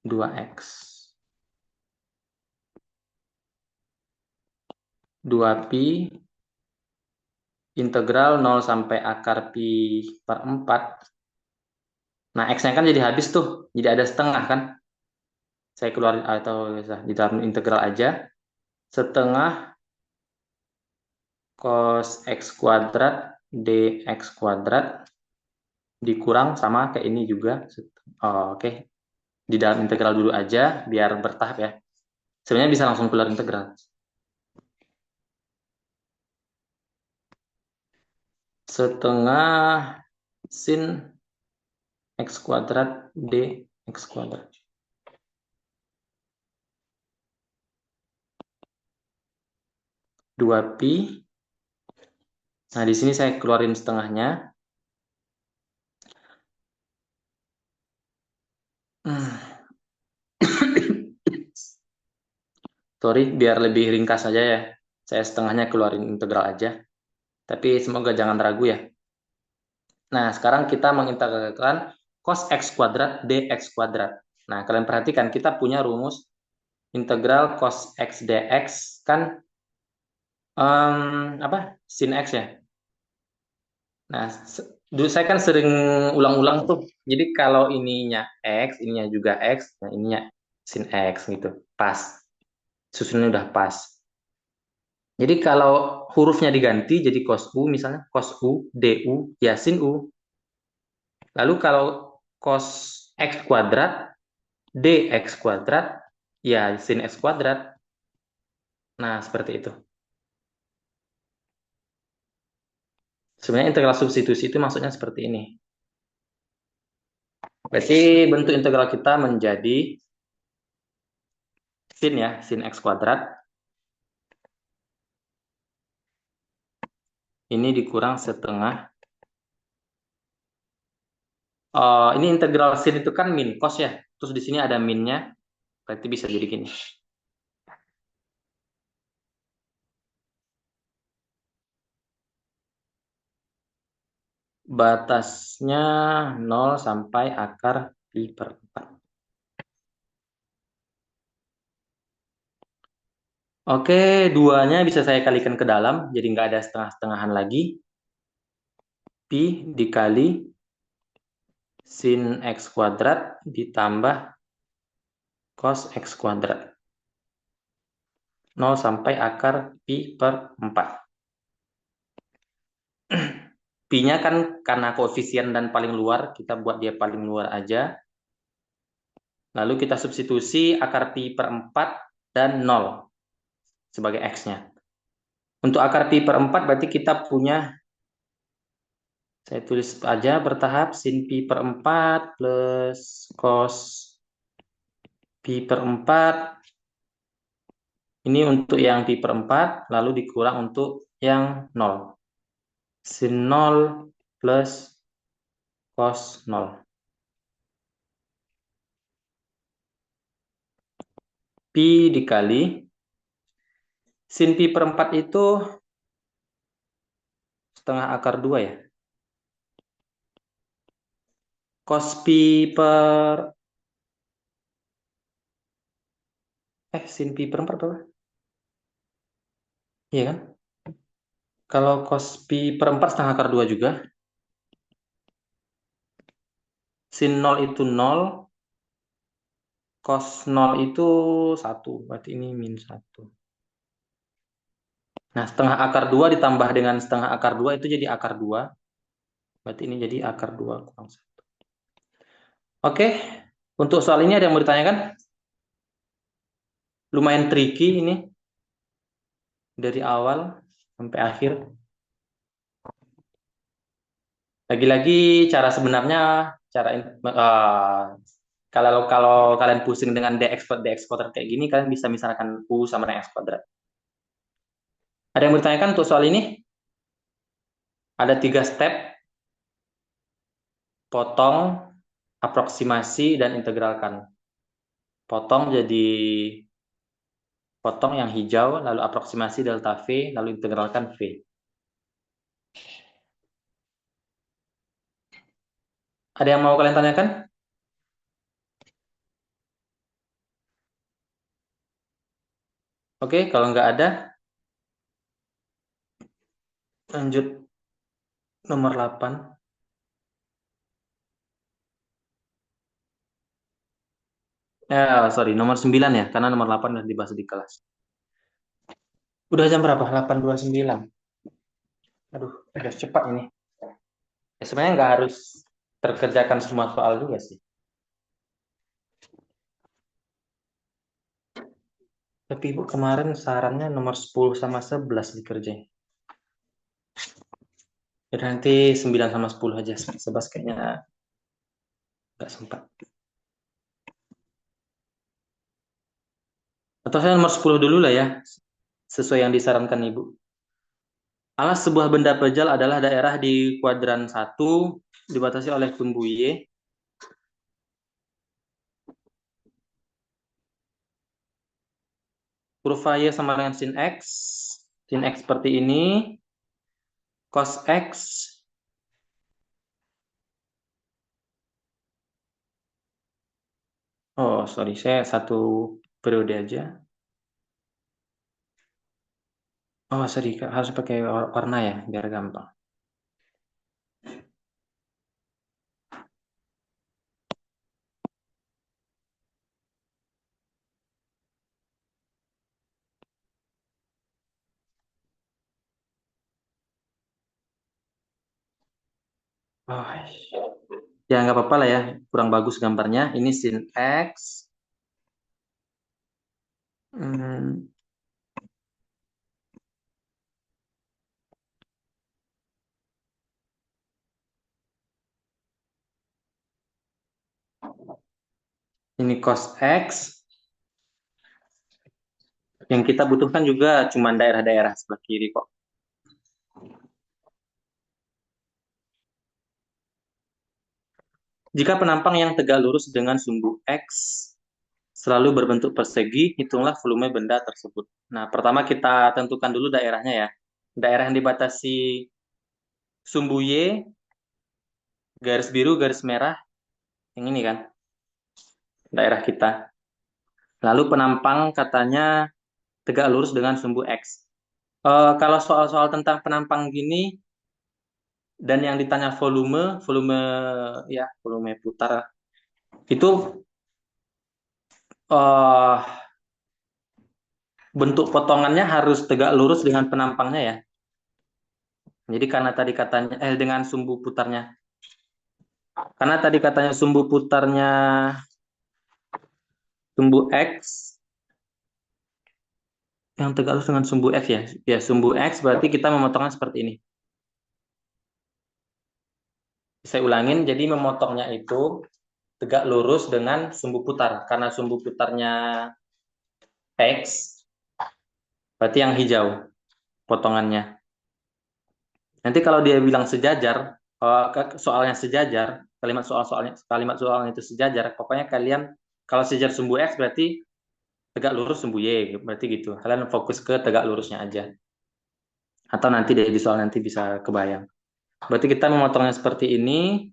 2x. 2pi integral 0 sampai akar pi per 4. Nah, x-nya kan jadi habis tuh, jadi ada setengah kan. Saya keluarin atau di dalam integral aja. Setengah cos x kuadrat dx kuadrat dikurang sama kayak ini juga. Oke. Di dalam integral dulu aja biar bertahap ya. Sebenarnya bisa langsung keluar integral. Setengah sin x kuadrat dx kuadrat. Dua pi. Nah, di sini saya keluarin setengahnya. Sorry, biar lebih ringkas saja ya. Saya setengahnya keluarin integral aja. Tapi semoga jangan ragu ya. Nah, sekarang kita mengintegralkan cos x kuadrat dx kuadrat. Nah, kalian perhatikan kita punya rumus integral cos x dx kan sin x ya. Nah, dulu saya kan sering ulang-ulang tuh. Jadi kalau ininya x, ininya juga x, nah ininya sin x gitu. Pas. Susunnya udah pas. Jadi kalau hurufnya diganti jadi cos u, misalnya cos u, du, ya sin u. Lalu kalau cos x kuadrat, dx kuadrat, ya sin x kuadrat. Nah, seperti itu. Sebenarnya integral substitusi itu maksudnya seperti ini. Berarti bentuk integral kita menjadi sin ya, sin x kuadrat. Ini dikurang setengah. Ini integral sin itu kan min cos ya. Terus di sini ada minnya. Berarti bisa jadi gini. Batasnya 0 sampai akar pi per 4. Oke, duanya bisa saya kalikan ke dalam. Jadi nggak ada setengah-setengahan lagi. Pi dikali sin x kuadrat ditambah cos x kuadrat. 0 sampai akar pi per 4. Pi-nya kan karena koefisien dan paling luar, kita buat dia paling luar aja. Lalu kita substitusi akar pi per 4 dan 0 sebagai x-nya. Untuk akar pi per 4 berarti kita punya, saya tulis aja bertahap, sin pi per 4 plus cos pi per 4. Ini untuk yang pi per 4, lalu dikurang untuk yang 0. Sin 0 plus cos 0. Pi dikali sin pi per 4 itu setengah akar 2 ya. Cos pi per sin pi per 4 berapa? Iya kan? Kalau cos pi per 4 setengah akar 2 juga. Sin 0 itu 0. Cos 0 itu 1. Berarti ini min 1. Nah, setengah akar 2 ditambah dengan setengah akar 2 itu jadi akar 2. Berarti ini jadi akar 2 kurang 1. Oke. Untuk soal ini ada yang mau ditanyakan? Lumayan tricky ini dari awal sampai akhir. Lagi-lagi cara sebenarnya kalau kalau kalian pusing dengan dx kuadrat kayak gini, kalian bisa misalkan u sama dengan x kuadrat. Ada yang bertanyakan untuk soal ini? Ada 3 step: potong, aproksimasi, dan integralkan. Potong jadi potong yang hijau, lalu aproksimasi delta V, lalu integralkan V. Ada yang mau kalian tanyakan? Oke, kalau nggak ada, lanjut nomor 8. Sorry, nomor 9 ya, karena nomor 8 udah dibahas di kelas. Udah jam berapa? 8.29. Aduh, udah cepat ini. Ya, sebenarnya nggak harus terkerjakan semua soal juga sih. Tapi Ibu kemarin sarannya nomor 10 sama 11 dikerjain. Ya nanti 9 sama 10 aja. 11 kayaknya nggak sempat. Atau saya nomor 10 dulu lah ya, sesuai yang disarankan Ibu. Alas sebuah benda pejal adalah daerah di kuadran 1 dibatasi oleh sumbu Y. Kurva Y sama dengan sin X. Sin X seperti ini. Cos X. Oh, sorry. Saya satu periode aja. Oh, sorry. Harus pakai warna ya, biar gampang. Oh, ya nggak apa-apa lah ya. Kurang bagus gambarnya. Ini sin X. Hmm, ini cos X. Yang kita butuhkan juga cuma daerah-daerah sebelah kiri kok. Jika penampang yang tegak lurus dengan sumbu X selalu berbentuk persegi, hitunglah volume benda tersebut. Nah, pertama kita tentukan dulu daerahnya ya. Daerah yang dibatasi sumbu Y, garis biru, garis merah, yang ini kan, daerah kita. Lalu penampang katanya tegak lurus dengan sumbu X. Kalau soal-soal tentang penampang gini, dan yang ditanya volume putar, itu uh, bentuk potongannya harus tegak lurus dengan penampangnya ya. Jadi karena tadi katanya dengan sumbu putarnya. Karena tadi katanya sumbu putarnya sumbu X yang tegak lurus dengan sumbu X ya. Ya, sumbu X berarti kita memotongnya seperti ini. Saya ulangin, jadi memotongnya itu tegak lurus dengan sumbu putar. Karena sumbu putarnya X, berarti yang hijau potongannya. Nanti kalau dia bilang sejajar, soalnya sejajar, kalimat soalnya itu sejajar, pokoknya kalian kalau sejajar sumbu X berarti tegak lurus sumbu Y, berarti gitu. Kalian fokus ke tegak lurusnya aja. Atau nanti di soal nanti bisa kebayang. Berarti kita memotongnya seperti ini,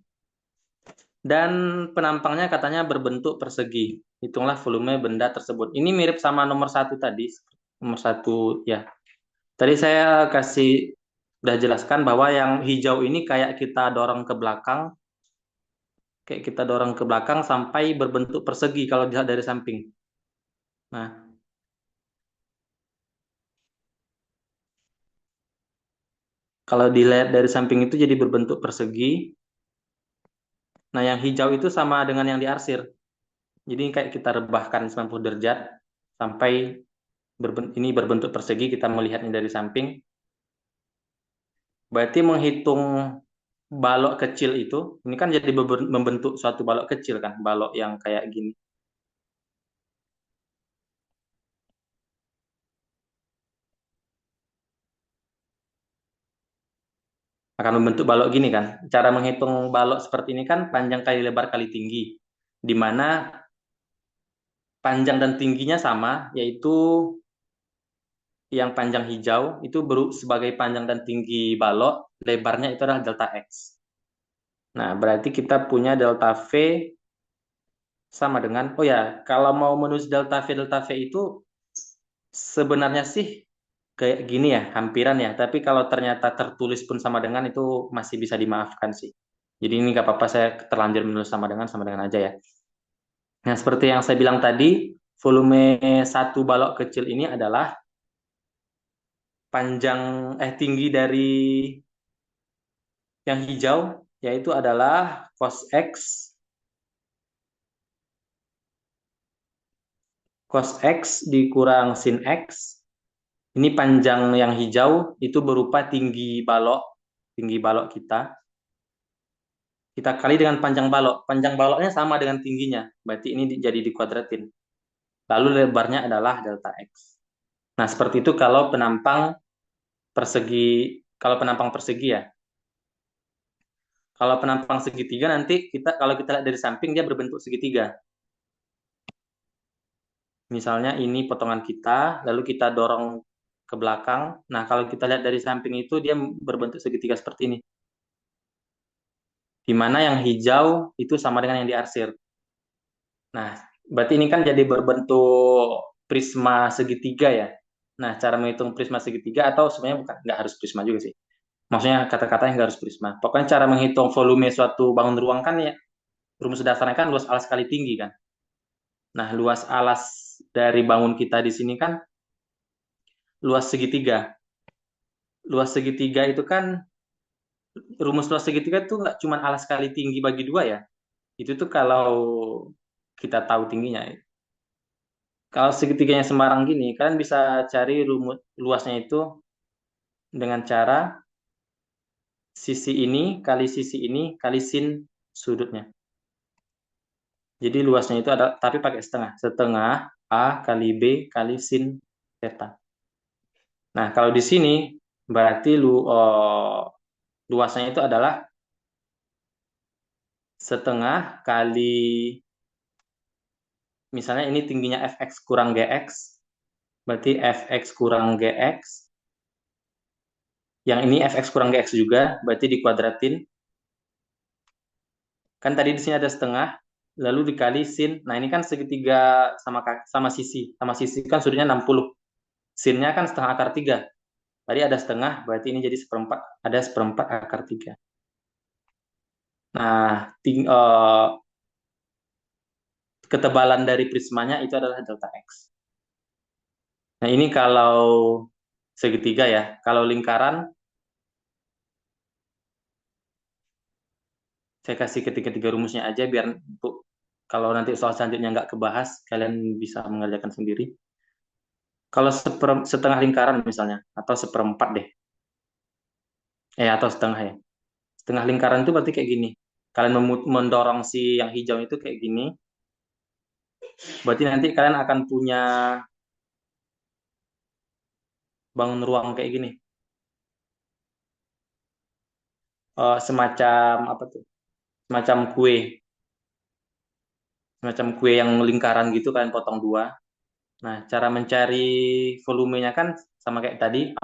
dan penampangnya katanya berbentuk persegi. Hitunglah volume benda tersebut. Ini mirip sama nomor 1 tadi. Nomor 1 ya. Tadi saya udah jelaskan bahwa yang hijau ini kayak kita dorong ke belakang. Kayak kita dorong ke belakang sampai berbentuk persegi kalau dilihat dari samping. Nah, kalau dilihat dari samping itu jadi berbentuk persegi. Nah, yang hijau itu sama dengan yang diarsir. Jadi kayak kita rebahkan 90 derajat. sampai ini berbentuk persegi, kita melihatnya dari samping. Berarti menghitung balok kecil itu, ini kan jadi membentuk suatu balok kecil kan, balok yang kayak gini. Akan membentuk balok gini kan. Cara menghitung balok seperti ini kan panjang kali lebar kali tinggi, di mana panjang dan tingginya sama, yaitu yang panjang hijau itu sebagai panjang dan tinggi balok, lebarnya itu adalah delta X. Nah, berarti kita punya delta V sama dengan, oh ya, kalau mau menulis delta V itu sebenarnya sih kayak gini ya, hampiran ya. Tapi kalau ternyata tertulis pun sama dengan itu masih bisa dimaafkan sih. Jadi ini nggak apa-apa, saya terlanjur menulis sama dengan aja ya. Nah, seperti yang saya bilang tadi, volume satu balok kecil ini adalah tinggi dari yang hijau, yaitu adalah cos X dikurang sin X. Ini panjang yang hijau itu berupa tinggi balok kita. Kita kali dengan panjang balok. Panjang baloknya sama dengan tingginya. Berarti ini jadi dikuadratin. Lalu lebarnya adalah delta X. Nah, seperti itu kalau penampang persegi ya. Kalau penampang segitiga nanti kalau kita lihat dari samping dia berbentuk segitiga. Misalnya ini potongan kita, lalu kita dorong ke belakang. Nah, kalau kita lihat dari samping itu dia berbentuk segitiga seperti ini. Di mana yang hijau itu sama dengan yang diarsir. Nah, berarti ini kan jadi berbentuk prisma segitiga ya. Nah, cara menghitung prisma segitiga atau sebenarnya nggak harus prisma juga sih. Maksudnya kata-kata yang nggak harus prisma. Pokoknya cara menghitung volume suatu bangun ruang kan ya, rumus dasarnya kan luas alas kali tinggi kan. Nah, luas alas dari bangun kita di sini kan luas segitiga. Luas segitiga itu kan, rumus luas segitiga itu nggak cuma alas kali tinggi bagi dua ya. Itu tuh kalau kita tahu tingginya. Kalau segitiganya sembarang gini, kalian bisa cari rumus luasnya itu dengan cara sisi ini kali sin sudutnya. Jadi luasnya itu ada, tapi pakai setengah. Setengah A kali B kali sin theta. Nah, kalau di sini berarti luasnya itu adalah setengah kali, misalnya ini tingginya fx kurang gx, berarti fx kurang gx, yang ini fx kurang gx juga, berarti dikuadratin. Kan tadi di sini ada setengah, lalu dikali sin. Nah, ini kan segitiga sama sisi kan sudutnya 60. Sinnya kan setengah akar 3. Tadi ada setengah, berarti ini jadi ada seperempat akar 3. Nah, ketebalan dari prismanya itu adalah delta X. Nah, ini kalau segitiga ya. Kalau lingkaran, saya kasih ketiga rumusnya aja biar kalau nanti soal selanjutnya nggak kebahas, kalian bisa mengerjakan sendiri. Kalau setengah lingkaran misalnya, atau seperempat deh. Atau setengah ya. Setengah lingkaran itu berarti kayak gini. Kalian mendorong si yang hijau itu kayak gini. Berarti nanti kalian akan punya bangun ruang kayak gini. Semacam apa tuh? Semacam kue. Semacam kue yang lingkaran gitu kalian potong dua. Nah, cara mencari volumenya kan sama kayak tadi,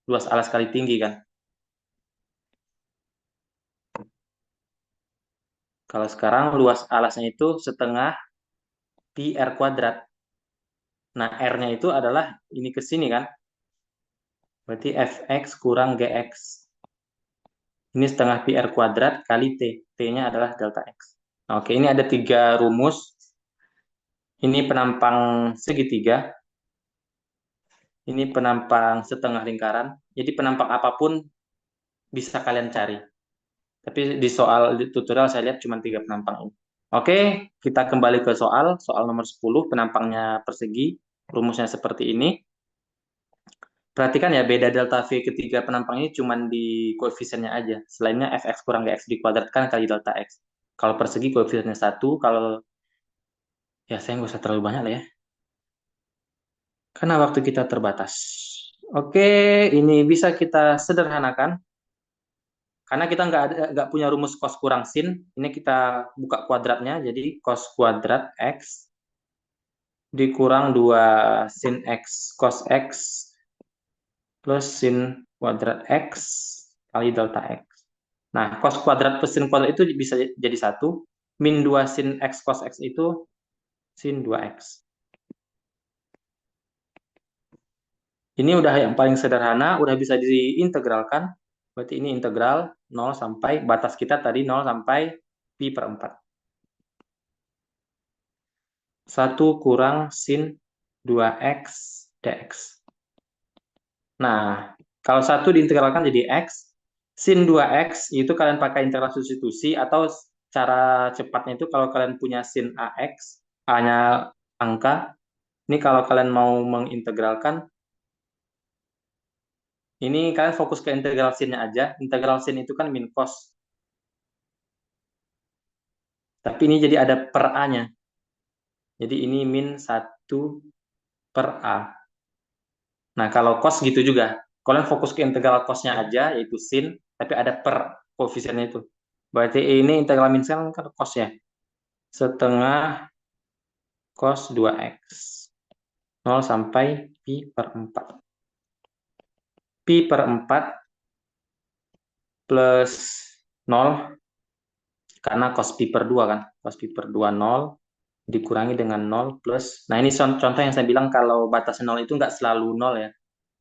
luas alas kali tinggi kan. Kalau sekarang luas alasnya itu setengah pi r kuadrat. Nah, R-nya itu adalah ini ke sini kan. Berarti fx kurang gx. Ini setengah pi r kuadrat kali t. T-nya adalah delta x. Nah, oke, ini ada 3 rumus. Ini penampang segitiga. Ini penampang setengah lingkaran. Jadi penampang apapun bisa kalian cari. Tapi di tutorial saya lihat cuma 3 penampang ini. Oke, kita kembali ke soal nomor 10, penampangnya persegi, rumusnya seperti ini. Perhatikan ya, beda delta V ketiga penampang ini cuma di koefisiennya aja. Selainnya fx kurang gx dikuadratkan kali delta x. Kalau persegi koefisiennya 1, kalau ya saya nggak usah terlalu banyak lah ya, karena waktu kita terbatas. Oke, ini bisa kita sederhanakan. Karena kita nggak punya rumus cos kurang sin, ini kita buka kuadratnya, jadi cos kuadrat x dikurang 2 sin x cos x plus sin kuadrat x kali delta x. Nah, cos kuadrat plus sin kuadrat itu bisa jadi 1, min 2 sin x cos x itu sin 2x. Ini udah yang paling sederhana, udah bisa diintegralkan. Berarti ini integral 0 sampai, batas kita tadi 0 sampai pi per 4. 1 kurang sin 2x dx. Nah, kalau 1 diintegralkan jadi x, sin 2x itu kalian pakai integral substitusi, atau cara cepatnya itu kalau kalian punya sin ax, a-nya angka, ini kalau kalian mau mengintegralkan, ini kalian fokus ke integral sin-nya aja. Integral sin itu kan min cos. Tapi ini jadi ada per A-nya. Jadi ini min 1 per A. Nah, kalau cos gitu juga. Kalian fokus ke integral cos-nya aja, yaitu sin, tapi ada per koefisiennya itu. Berarti ini integral min sin kan cos ya. Setengah cos 2x. 0 sampai pi per 4. Pi per 4 plus 0, karena cos pi per 2 kan. Cos pi per 2 0 dikurangi dengan 0 plus. Nah, ini contoh yang saya bilang kalau batas 0 itu nggak selalu 0 ya.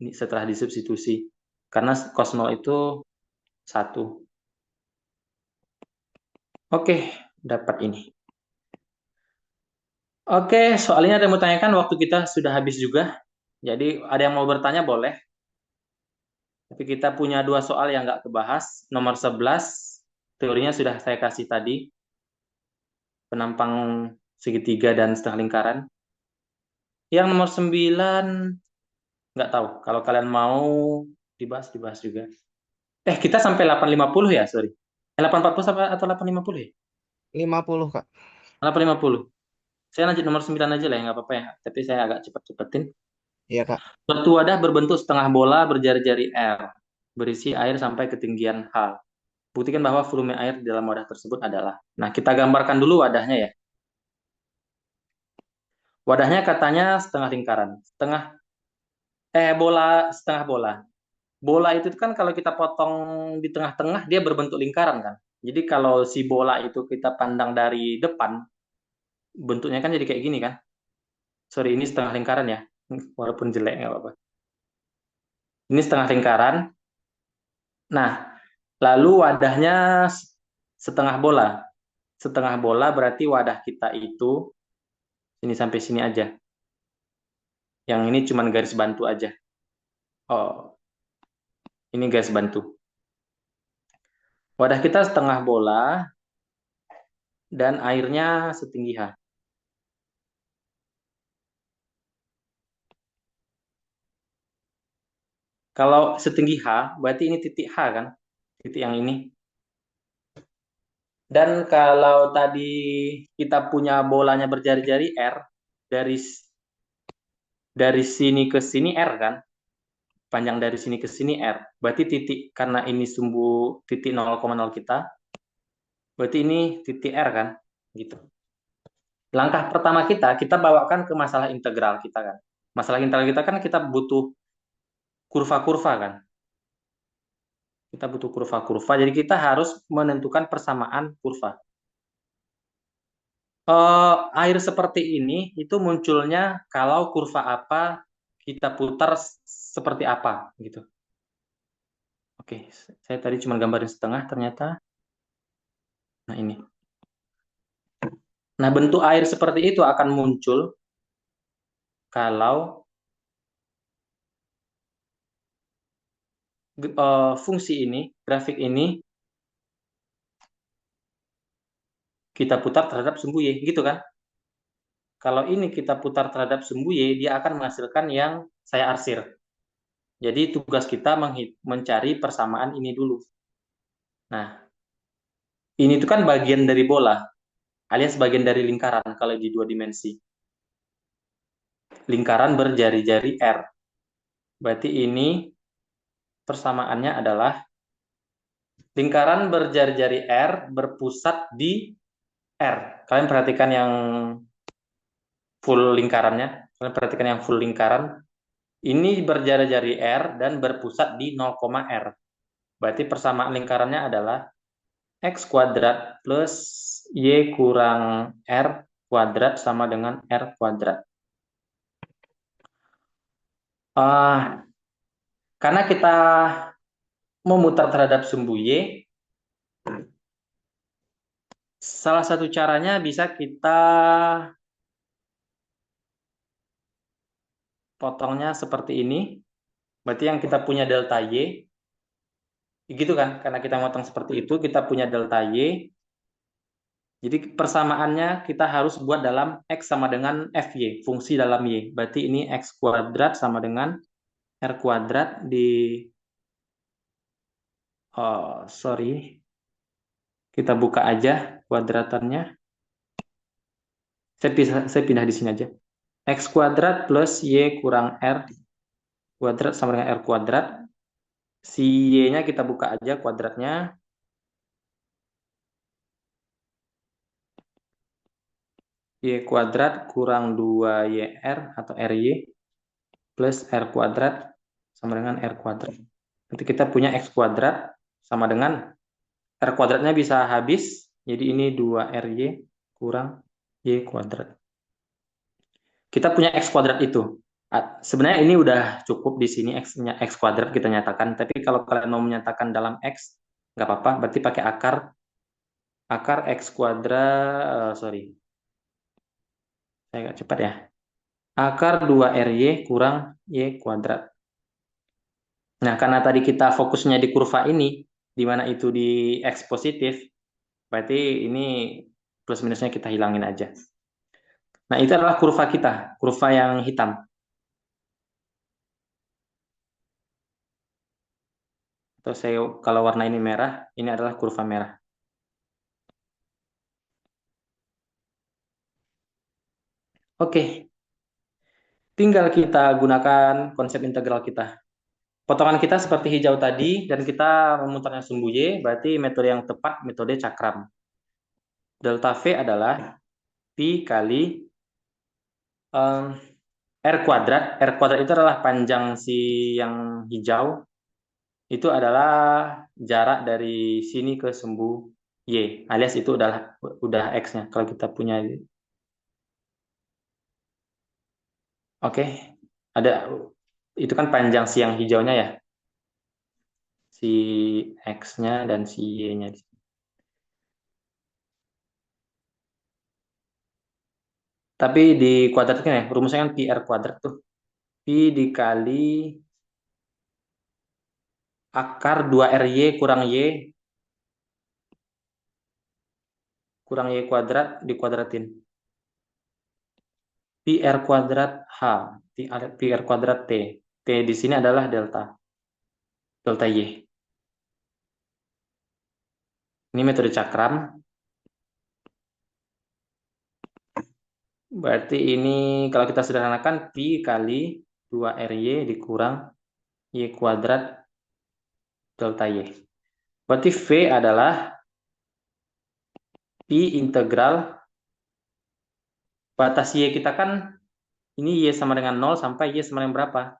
Ini setelah disubstitusi. Karena cos 0 itu 1. Oke, dapat ini. Oke, soalnya ada yang mau tanyakan, waktu kita sudah habis juga. Jadi ada yang mau bertanya boleh. Tapi kita punya 2 soal yang nggak kebahas. Nomor 11, teorinya sudah saya kasih tadi. Penampang segitiga dan setengah lingkaran. Yang nomor 9, nggak tahu. Kalau kalian mau dibahas, dibahas juga. Kita sampai 850 ya, sorry. 840 atau 850 ya? 50, Kak. 850. Saya lanjut nomor 9 aja lah ya, nggak apa-apa ya. Tapi saya agak cepat-cepatin. Iya, Kak. Suatu wadah berbentuk setengah bola berjari-jari R, berisi air sampai ketinggian H. Buktikan bahwa volume air di dalam wadah tersebut adalah. Nah, kita gambarkan dulu wadahnya ya. Wadahnya katanya setengah lingkaran. Bola, setengah bola. Bola itu kan kalau kita potong di tengah-tengah, dia berbentuk lingkaran kan. Jadi kalau si bola itu kita pandang dari depan, bentuknya kan jadi kayak gini kan. Sorry, ini setengah lingkaran ya. Walaupun jelek, nggak apa-apa. Ini setengah lingkaran. Nah, lalu wadahnya setengah bola. Setengah bola berarti wadah kita itu sini sampai sini aja. Yang ini cuma garis bantu aja. Oh, ini garis bantu. Wadah kita setengah bola dan airnya setinggi H. Kalau setinggi H, berarti ini titik H kan? Titik yang ini. Dan kalau tadi kita punya bolanya berjari-jari R, dari sini ke sini R kan? Panjang dari sini ke sini R. Berarti titik, karena ini sumbu titik 0,0 kita, berarti ini titik R kan? Gitu. Langkah pertama kita bawakan ke masalah integral kita kan. Masalah integral kita kan kita butuh kurva-kurva kan. Kita butuh kurva-kurva, jadi kita harus menentukan persamaan kurva. Air seperti ini itu munculnya kalau kurva apa kita putar seperti apa gitu. Oke, saya tadi cuma gambarin setengah ternyata. Nah ini. Nah, bentuk air seperti itu akan muncul kalau fungsi ini, grafik ini kita putar terhadap sumbu Y, gitu kan? Kalau ini kita putar terhadap sumbu Y, dia akan menghasilkan yang saya arsir. Jadi tugas kita mencari persamaan ini dulu. Nah, ini tuh kan bagian dari bola, alias bagian dari lingkaran kalau di 2 dimensi. Lingkaran berjari-jari R. Berarti ini persamaannya adalah lingkaran berjari-jari R berpusat di R. Kalian perhatikan yang full lingkarannya. Kalian perhatikan yang full lingkaran. Ini berjari-jari R dan berpusat di 0, R. Berarti persamaan lingkarannya adalah X kuadrat plus Y kurang R kuadrat sama dengan R kuadrat. Karena kita memutar terhadap sumbu Y, salah satu caranya bisa kita potongnya seperti ini. Berarti yang kita punya delta Y, gitu kan? Karena kita motong seperti itu, kita punya delta Y. Jadi persamaannya kita harus buat dalam X sama dengan FY, fungsi dalam Y. Berarti ini X kuadrat sama dengan R kuadrat di... Oh, sorry. Kita buka aja kuadratannya. Saya pindah di sini aja. X kuadrat plus Y kurang R kuadrat sama dengan R kuadrat. Si Y-nya kita buka aja kuadratnya. Y kuadrat kurang 2YR atau RY plus R kuadrat sama dengan R kuadrat. Nanti kita punya X kuadrat sama dengan R kuadratnya bisa habis. Jadi ini 2RY kurang Y kuadrat. Kita punya X kuadrat itu. Sebenarnya ini udah cukup di sini X-nya X kuadrat kita nyatakan. Tapi kalau kalian mau menyatakan dalam X, nggak apa-apa. Berarti pakai akar X kuadrat, sorry. Saya agak cepat ya. Akar 2RY kurang Y kuadrat. Nah, karena tadi kita fokusnya di kurva ini, di mana itu di X positif, berarti ini plus minusnya kita hilangin aja. Nah, itu adalah kurva kita, kurva yang hitam. Atau kalau warna ini merah, ini adalah kurva merah. Oke, tinggal kita gunakan konsep integral kita. Potongan kita seperti hijau tadi, dan kita memutarnya sumbu Y, berarti metode yang tepat metode cakram. Delta V adalah Pi kali R kuadrat. R kuadrat itu adalah panjang si yang hijau. Itu adalah jarak dari sini ke sumbu Y, alias itu udah X-nya kalau kita punya. Oke, ada itu kan panjang si yang hijaunya ya, si X-nya dan si Y-nya. Tapi di kuadratnya ya, rumusnya kan pi R kuadrat tuh. Pi dikali akar 2RY kurang Y kuadrat dikuadratin. Pi R kuadrat H, pi R kuadrat T. T di sini adalah delta Y. Ini metode cakram. Berarti ini kalau kita sederhanakan pi kali 2RY dikurang Y kuadrat delta Y. Berarti V adalah pi integral batas Y kita kan ini Y sama dengan 0 sampai Y sama dengan berapa.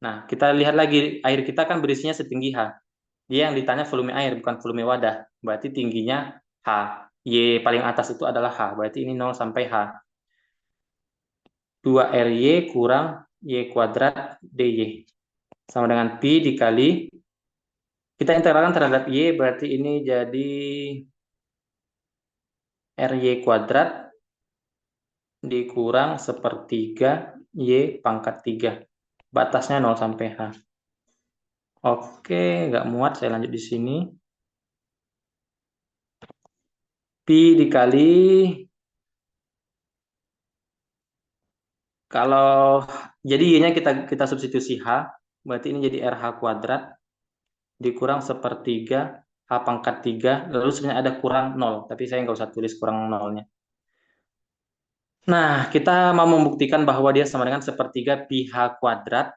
Nah, kita lihat lagi air kita kan berisinya setinggi H. Dia yang ditanya volume air bukan volume wadah. Berarti tingginya H. Y paling atas itu adalah H. Berarti ini 0 sampai H. 2RY kurang Y kuadrat DY. Sama dengan Pi dikali. Kita integralkan terhadap Y, berarti ini jadi RY kuadrat dikurang sepertiga Y pangkat 3. Batasnya 0 sampai H. Oke, nggak muat. Saya lanjut di sini. Pi Pi dikali, kalau jadi Y-nya kita substitusi H, berarti ini jadi RH kuadrat dikurang sepertiga H pangkat 3, lalu sebenarnya ada kurang 0, tapi saya nggak usah tulis kurang nolnya. Nah, kita mau membuktikan bahwa dia sama dengan sepertiga pi H kuadrat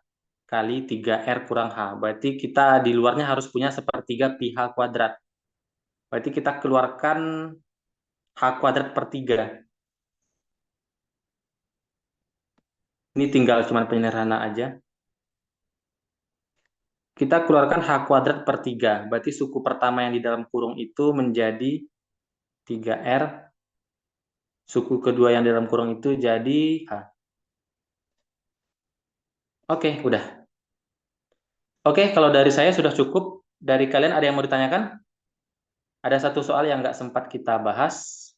kali 3R kurang H. Berarti kita di luarnya harus punya sepertiga pi H kuadrat. Berarti kita keluarkan H kuadrat per 3. Ini tinggal cuma penyederhana aja. Kita keluarkan H kuadrat per 3. Berarti suku pertama yang di dalam kurung itu menjadi 3R. Suku kedua yang di dalam kurung itu jadi H. Oke, udah. Oke, kalau dari saya sudah cukup. Dari kalian ada yang mau ditanyakan? Ada satu soal yang nggak sempat kita bahas.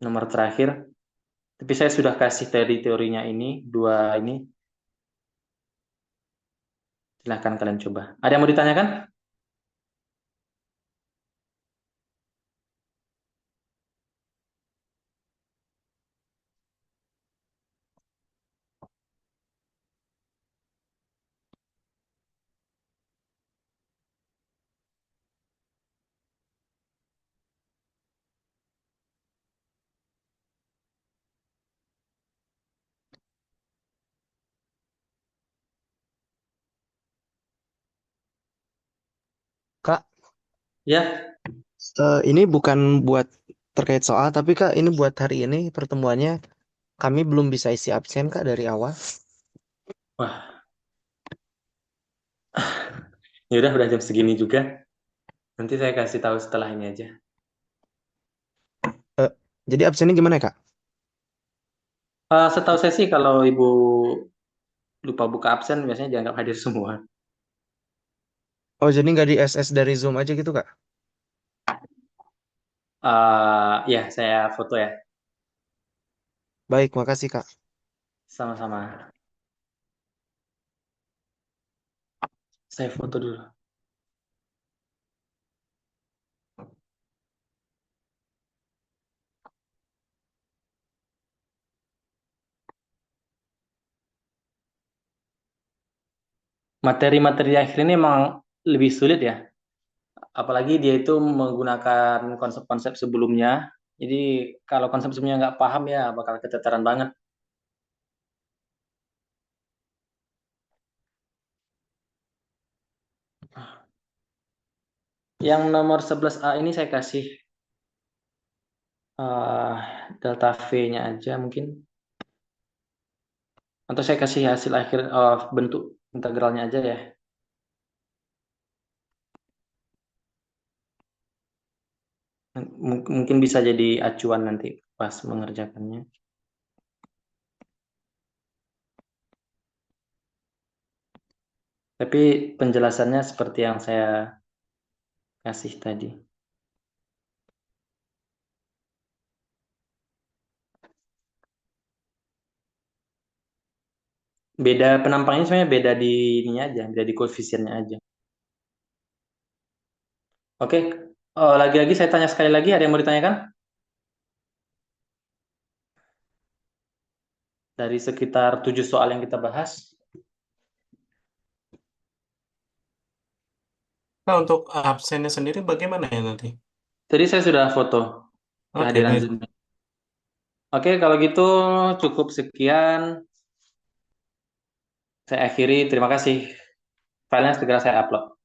Nomor terakhir. Tapi saya sudah kasih teorinya ini, dua ini. Silahkan kalian coba. Ada yang mau ditanyakan? Kak, Ya, ini bukan buat terkait soal, tapi Kak, ini buat hari ini pertemuannya kami belum bisa isi absen Kak dari awal. wah, ya udah jam segini juga. Nanti saya kasih tahu setelah ini aja. Eh, jadi absennya gimana Kak? Setahu saya sih kalau ibu lupa buka absen biasanya dianggap hadir semua. Oh, jadi nggak di SS dari Zoom aja gitu Kak? Ya, saya foto ya. Baik, makasih Kak. Sama-sama. Saya foto dulu. Materi-materi akhir ini emang lebih sulit ya. Apalagi dia itu menggunakan konsep-konsep sebelumnya. Jadi kalau konsep sebelumnya nggak paham ya bakal keteteran banget. Yang nomor 11A ini saya kasih eh, delta V-nya aja mungkin. Atau saya kasih hasil akhir bentuk integralnya aja ya. Mungkin bisa jadi acuan nanti pas mengerjakannya. Tapi penjelasannya seperti yang saya kasih tadi. Beda penampangnya sebenarnya beda di ininya aja, beda di koefisiennya aja. Oke, lagi-lagi saya tanya sekali lagi, ada yang mau ditanyakan? Dari sekitar 7 soal yang kita bahas. Nah, untuk absennya sendiri bagaimana ya nanti? Tadi saya sudah foto Oke, kehadiran baik. Zoom. Oke, kalau gitu cukup sekian. Saya akhiri, terima kasih. Filenya segera saya upload.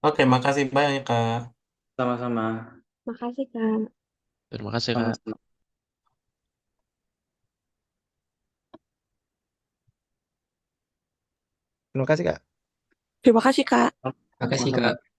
Oke, makasih banyak, Kak. Sama-sama. Makasih, Kak. Terima kasih, Kak. Sama-sama. Terima kasih Kak. Terima kasih, Kak. Makasih, Sama-sama. Kak.